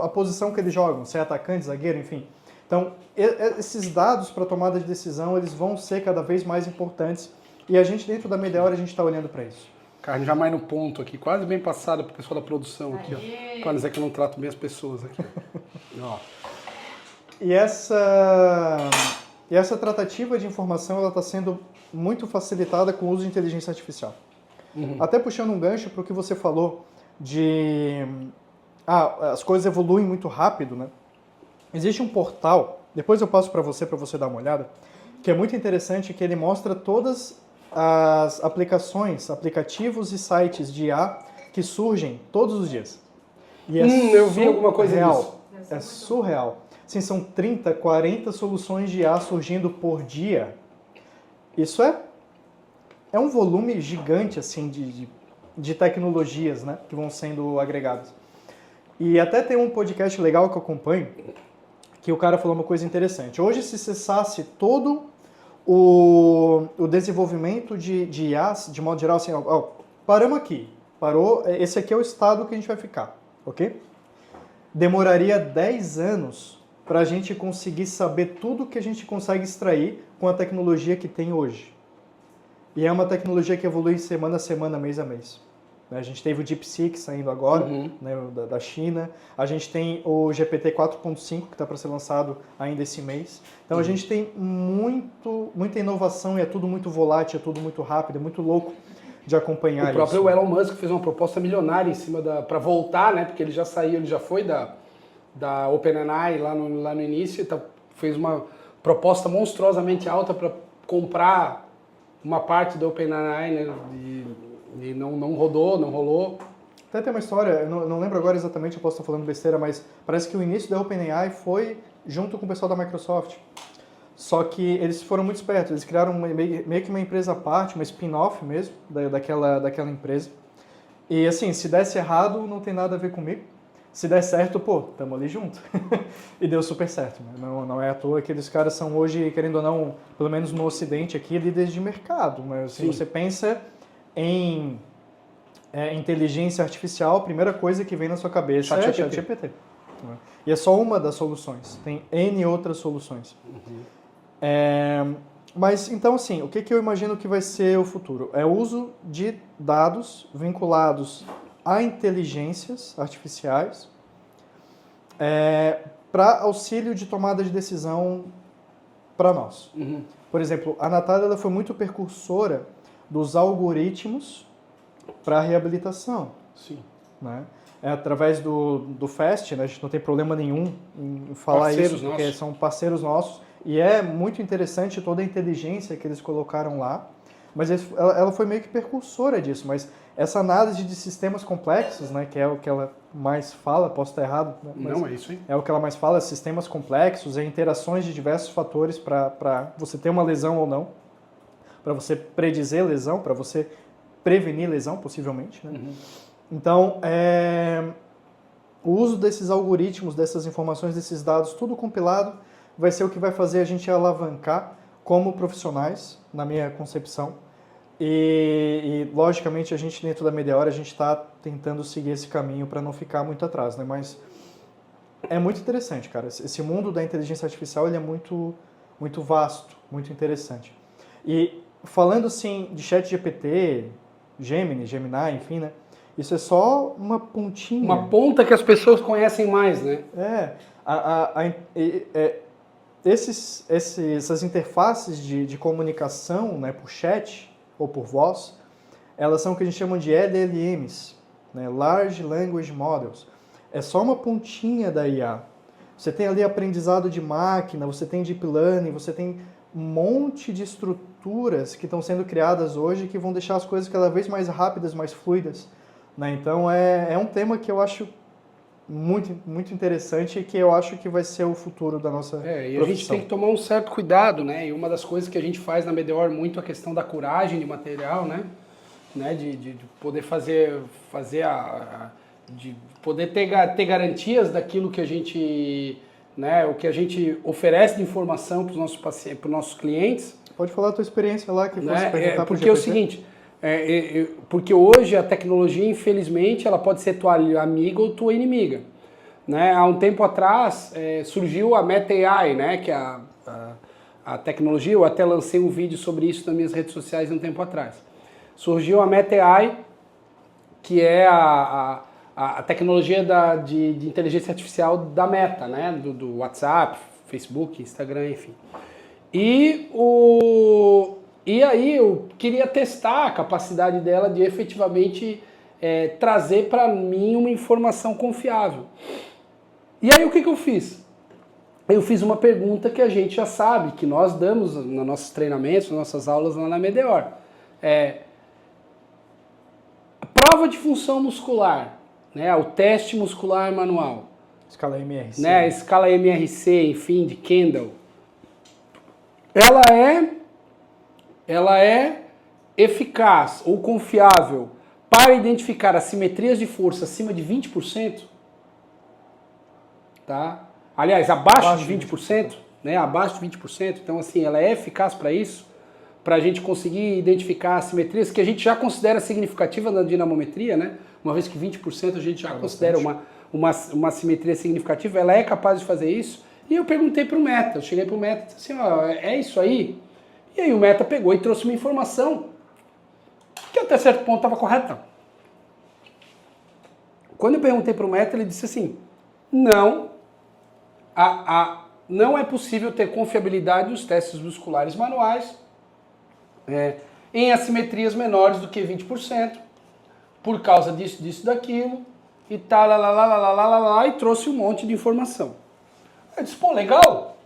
a posição que eles jogam, se é atacante, zagueiro, enfim. Então, esses dados para tomada de decisão, eles vão ser cada vez mais importantes, e a gente, dentro da Medeor, a gente está olhando para isso. Carne já mais no ponto aqui, quase bem passada pro pessoal da produção aqui, ó. Para dizer que eu não trato bem as pessoas aqui. Ó. E essa tratativa de informação ela está sendo muito facilitada com o uso de inteligência artificial. Até puxando um gancho para o que você falou de... as coisas evoluem muito rápido, né? Existe um portal, depois eu passo para você dar uma olhada, que é muito interessante, que ele mostra todas as aplicativos e sites de IA que surgem todos os dias. E eu vi alguma coisa disso. É surreal. Assim, são 30, 40 soluções de IA surgindo por dia. Isso é um volume gigante assim, de tecnologias, né, que vão sendo agregadas. E até tem um podcast legal que eu acompanho, que o cara falou uma coisa interessante. Hoje, se cessasse todo o desenvolvimento de IAs, de modo geral, assim, paramos aqui, parou, esse aqui é o estado que a gente vai ficar, ok? Demoraria 10 anos para a gente conseguir saber tudo que a gente consegue extrair com a tecnologia que tem hoje. E é uma tecnologia que evolui semana a semana, mês a mês. A gente teve o DeepSeek saindo agora, né, da China. A gente tem o GPT 4.5, que está para ser lançado ainda esse mês. Então a gente tem muita inovação e é tudo muito volátil, é tudo muito rápido, é muito louco de acompanhar isso. O próprio Elon Musk fez uma proposta milionária em cima para voltar, né? Porque ele já saiu, ele já foi da OpenAI lá no início, então fez uma proposta monstruosamente alta para comprar uma parte da OpenAI, né? E não rolou. Até tem uma história, eu não lembro agora exatamente, eu posso estar falando besteira, mas parece que o início da OpenAI foi junto com o pessoal da Microsoft. Só que eles foram muito espertos, eles criaram meio que uma empresa à parte, uma spin-off mesmo, daquela empresa. E assim, se desse errado, não tem nada a ver comigo. Se der certo, pô, tamo ali junto. E deu super certo, né? Não é à toa que aqueles caras são hoje, querendo ou não, pelo menos no Ocidente aqui, líderes de mercado. Mas se você pensa em inteligência artificial, a primeira coisa que vem na sua cabeça é ChatGPT. E é só uma das soluções, tem N outras soluções. Mas então assim, o que eu imagino que vai ser o futuro? É o uso de dados vinculados a inteligências artificiais para auxílio de tomada de decisão para nós. Por exemplo, a Natália ela foi muito precursora dos algoritmos para reabilitação. Sim. Né? Através do FAST, né? A gente não tem problema nenhum em falar parceiros isso, porque nossos. são parceiros nossos. E é muito interessante toda a inteligência que eles colocaram lá. Mas ela foi meio que precursora disso. Mas essa análise de sistemas complexos, né? Que é o que ela mais fala, posso estar errado. Né? Mas não, é isso aí. É o que ela mais fala, sistemas complexos, interações de diversos fatores para você ter uma lesão ou não. Para você predizer lesão, para você prevenir lesão, possivelmente. Né? Então, o uso desses algoritmos, dessas informações, desses dados, tudo compilado, vai ser o que vai fazer a gente alavancar como profissionais, na minha concepção. E logicamente, a gente dentro da Medeor, a gente está tentando seguir esse caminho para não ficar muito atrás. Né? Mas é muito interessante, cara. Esse mundo da inteligência artificial ele é muito, muito vasto, muito interessante. E falando assim de ChatGPT, Gemini, enfim, né? Isso é só uma pontinha. Uma ponta que as pessoas conhecem mais, né? Essas interfaces de comunicação, né, por chat ou por voz, elas são o que a gente chama de LLMs, né, Large Language Models. É só uma pontinha da IA. Você tem ali aprendizado de máquina, você tem deep learning, você tem um monte de estruturas que estão sendo criadas hoje que vão deixar as coisas cada vez mais rápidas, mais fluidas. Né? Então é um tema que eu acho muito, muito interessante e que eu acho que vai ser o futuro da nossa profissão. A gente tem que tomar um certo cuidado, né? E uma das coisas que a gente faz na Medeor muito a questão da curagem de material, né? De poder de poder ter garantias daquilo que a gente, né? O que a gente oferece de informação para os nossos pacientes, para os nossos clientes. Pode falar a tua experiência lá que fosse perguntar porque é o seguinte. Porque hoje a tecnologia, infelizmente, ela pode ser tua amiga ou tua inimiga. Né? Há um tempo atrás surgiu a Meta AI, né? Que é a tecnologia, eu até lancei um vídeo sobre isso nas minhas redes sociais um tempo atrás. Surgiu a Meta AI, que é a tecnologia de inteligência artificial da Meta, né? Do WhatsApp, Facebook, Instagram, enfim. E aí eu queria testar a capacidade dela de efetivamente trazer para mim uma informação confiável. E aí o que eu fiz? Eu fiz uma pergunta que a gente já sabe, que nós damos nos nossos treinamentos, nas nossas aulas lá na Medeor. Prova de função muscular, né? O teste muscular manual. Escala MRC. Né? A escala MRC, enfim, de Kendall. Ela é eficaz ou confiável para identificar assimetrias de força acima de 20%, tá? Aliás, abaixo de 20%, né? Abaixo de 20%. Então, assim, ela é eficaz para isso, para a gente conseguir identificar assimetrias que a gente já considera significativa na dinamometria, né? Uma vez que 20% a gente já considera uma assimetria significativa, ela é capaz de fazer isso. E eu perguntei para o Meta, eu cheguei para o Meta e disse assim, ó, é isso aí? E aí o Meta pegou e trouxe uma informação que até certo ponto estava correta. Quando eu perguntei para o Meta, ele disse assim, não é possível ter confiabilidade nos testes musculares manuais em assimetrias menores do que 20%, por causa disso, daquilo, e tal, e trouxe um monte de informação. Eu disse, pô, legal,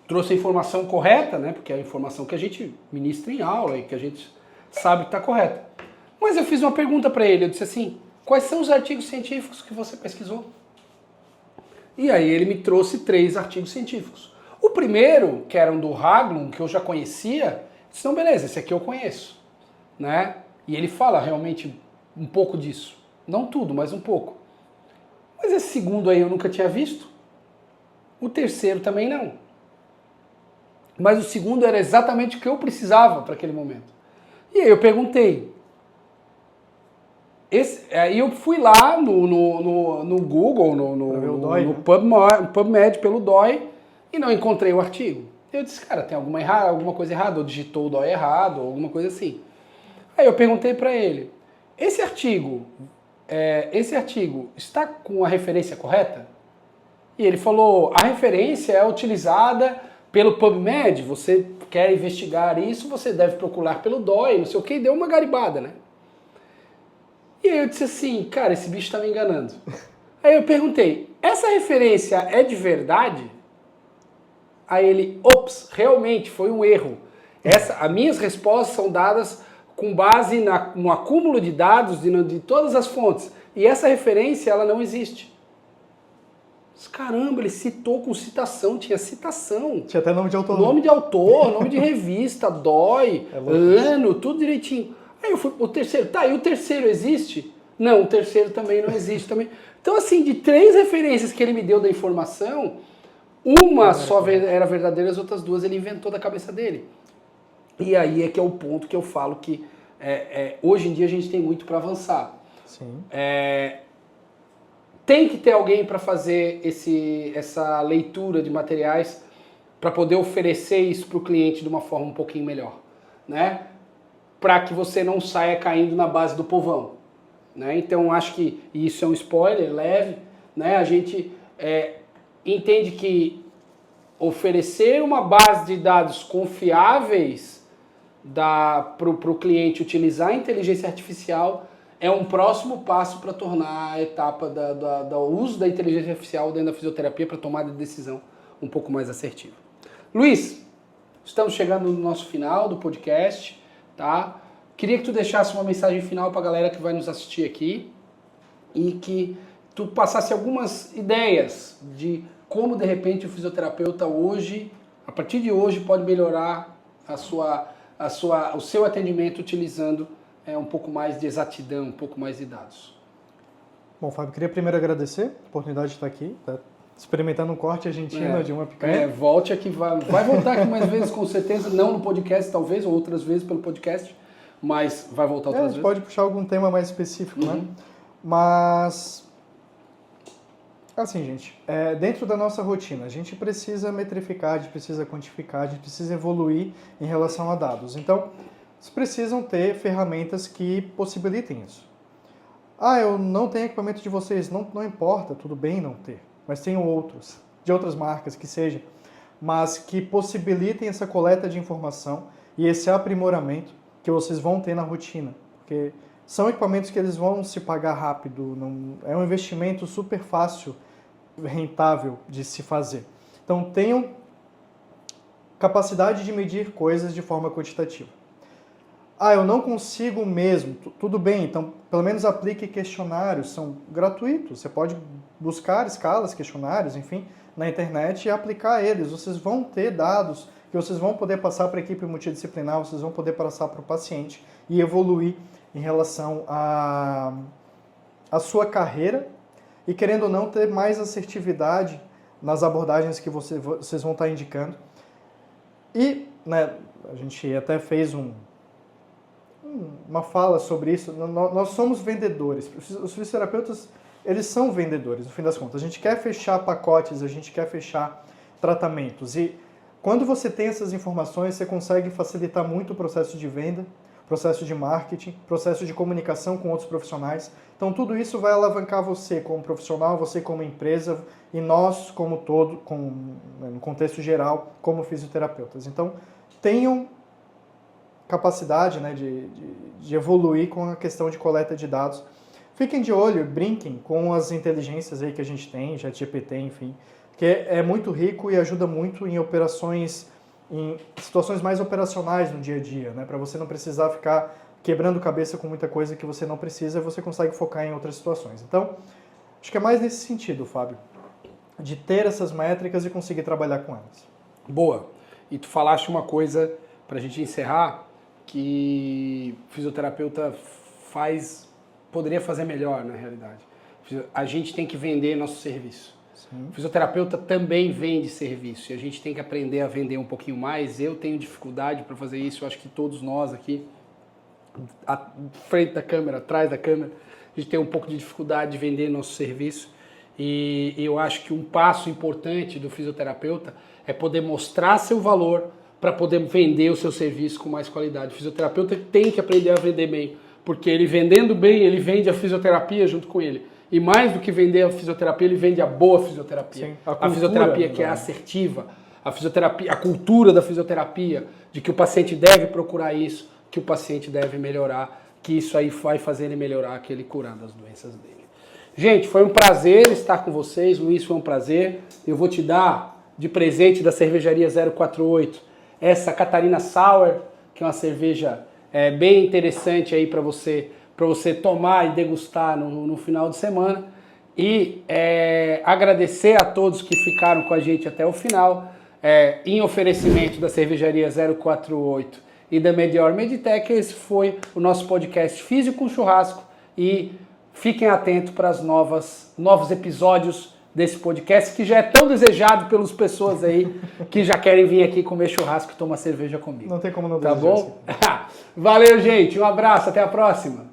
trouxe a informação correta, né, porque é a informação que a gente ministra em aula e que a gente sabe que está correta. Mas eu fiz uma pergunta para ele, eu disse assim, quais são os artigos científicos que você pesquisou? E aí ele me trouxe 3 artigos científicos. O primeiro, que era um do Haglund, que eu já conhecia, disse, não, beleza, esse aqui eu conheço, né? E ele fala realmente um pouco disso. Não tudo, mas um pouco. Mas esse segundo aí eu nunca tinha visto. O terceiro também não. Mas o segundo era exatamente o que eu precisava para aquele momento. E aí eu perguntei. Aí eu fui lá no Google, no PubMed pelo DOI, e não encontrei o artigo. Eu disse, cara, tem alguma coisa errada, ou digitou o DOI errado, ou alguma coisa assim. Aí eu perguntei para ele, esse artigo está com a referência correta? E ele falou, a referência é utilizada pelo PubMed, você quer investigar isso, você deve procurar pelo DOI, não sei o que, e deu uma garibada, né? E aí eu disse assim, cara, esse bicho está me enganando. Aí eu perguntei, essa referência é de verdade? Aí ele, ops, realmente foi um erro. As minhas respostas são dadas com base no acúmulo de dados de todas as fontes. E essa referência, ela não existe. Caramba, ele citou com citação, tinha citação. Tinha até nome de autor. Nome de autor, nome de revista, DOI, ano, tudo direitinho. Aí eu fui, o terceiro, tá, e o terceiro existe? Não, o terceiro também não existe também. Então, assim, de 3 referências que ele me deu da informação, uma só era verdadeira, as outras 2 ele inventou da cabeça dele. E aí é que é o ponto que eu falo que hoje em dia a gente tem muito para avançar. Sim. Tem que ter alguém para fazer essa leitura de materiais para poder oferecer isso para o cliente de uma forma um pouquinho melhor, né? Para que você não saia caindo na base do povão, né? Então acho que isso é um spoiler leve, né? A gente entende que oferecer uma base de dados confiáveis para o cliente utilizar a inteligência artificial é um próximo passo para tornar a etapa do uso da inteligência artificial dentro da fisioterapia para tomada de decisão um pouco mais assertiva. Luiz, estamos chegando no nosso final do podcast, tá? Queria que tu deixasse uma mensagem final para a galera que vai nos assistir aqui e que tu passasse algumas ideias de como, de repente, o fisioterapeuta hoje, a partir de hoje, pode melhorar o seu atendimento utilizando um pouco mais de exatidão, um pouco mais de dados. Bom, Fábio, queria primeiro agradecer a oportunidade de estar aqui, tá experimentando um corte argentino de uma picanha. Volte aqui, vai voltar aqui mais vezes, com certeza, não no podcast talvez, ou outras vezes pelo podcast, mas vai voltar outras vezes. A gente pode puxar algum tema mais específico, né? Mas, assim, gente, dentro da nossa rotina, a gente precisa metrificar, a gente precisa quantificar, a gente precisa evoluir em relação a dados. Então, vocês precisam ter ferramentas que possibilitem isso. eu não tenho equipamento de vocês. Não importa, tudo bem não ter. Mas tenho outros, de outras marcas que seja, mas que possibilitem essa coleta de informação e esse aprimoramento que vocês vão ter na rotina. Porque são equipamentos que eles vão se pagar rápido, é um investimento super fácil, rentável de se fazer. Então tenham capacidade de medir coisas de forma quantitativa. Eu não consigo mesmo. Tudo bem, então pelo menos aplique questionários, são gratuitos. Você pode buscar escalas, questionários, enfim, na internet e aplicar eles. Vocês vão ter dados que vocês vão poder passar para a equipe multidisciplinar, vocês vão poder passar para o paciente e evoluir em relação à sua carreira e, querendo ou não, ter mais assertividade nas abordagens que vocês vão estar indicando. E, né, a gente até fez uma fala sobre isso. Nós somos vendedores. Os fisioterapeutas, eles são vendedores, no fim das contas. A gente quer fechar pacotes, a gente quer fechar tratamentos. E quando você tem essas informações, você consegue facilitar muito o processo de venda, processo de marketing, processo de comunicação com outros profissionais. Então, tudo isso vai alavancar você como profissional, você como empresa e nós como todo, no contexto geral, como fisioterapeutas. Então, tenham capacidade, né, de evoluir com a questão de coleta de dados. Fiquem de olho, brinquem com as inteligências aí que a gente tem, ChatGPT, enfim, que é muito rico e ajuda muito em operações, em situações mais operacionais no dia a dia, né, para você não precisar ficar quebrando cabeça com muita coisa que você não precisa, você consegue focar em outras situações. Então, acho que é mais nesse sentido, Fábio, de ter essas métricas e conseguir trabalhar com elas. Boa. E tu falaste uma coisa, para a gente encerrar, que o fisioterapeuta poderia fazer melhor, na realidade. A gente tem que vender nosso serviço. Sim. O fisioterapeuta também vende serviço e a gente tem que aprender a vender um pouquinho mais. Eu tenho dificuldade para fazer isso, eu acho que todos nós aqui, à frente da câmera, atrás da câmera, a gente tem um pouco de dificuldade de vender nosso serviço. E eu acho que um passo importante do fisioterapeuta é poder mostrar seu valor para poder vender o seu serviço com mais qualidade. O fisioterapeuta tem que aprender a vender bem, porque ele vendendo bem, ele vende a fisioterapia junto com ele. E mais do que vender a fisioterapia, ele vende a boa fisioterapia. Sim, a fisioterapia que é assertiva, a fisioterapia, a cultura da fisioterapia, de que o paciente deve procurar isso, que o paciente deve melhorar, que isso aí vai fazer ele melhorar, que ele curar das doenças dele. Gente, foi um prazer estar com vocês, Luiz, foi um prazer. Eu vou te dar de presente da cervejaria 048 essa Catarina Sour, que é uma cerveja bem interessante aí para você tomar e degustar no final de semana. E agradecer a todos que ficaram com a gente até o final, em oferecimento da cervejaria 048 e da Medior Meditech. Esse foi o nosso podcast Físio com Churrasco e fiquem atentos para os novos episódios desse podcast, que já é tão desejado pelas pessoas aí que já querem vir aqui comer churrasco e tomar cerveja comigo. Não tem como não desejar. Tá bom? Isso. Valeu, gente. Um abraço. Até a próxima.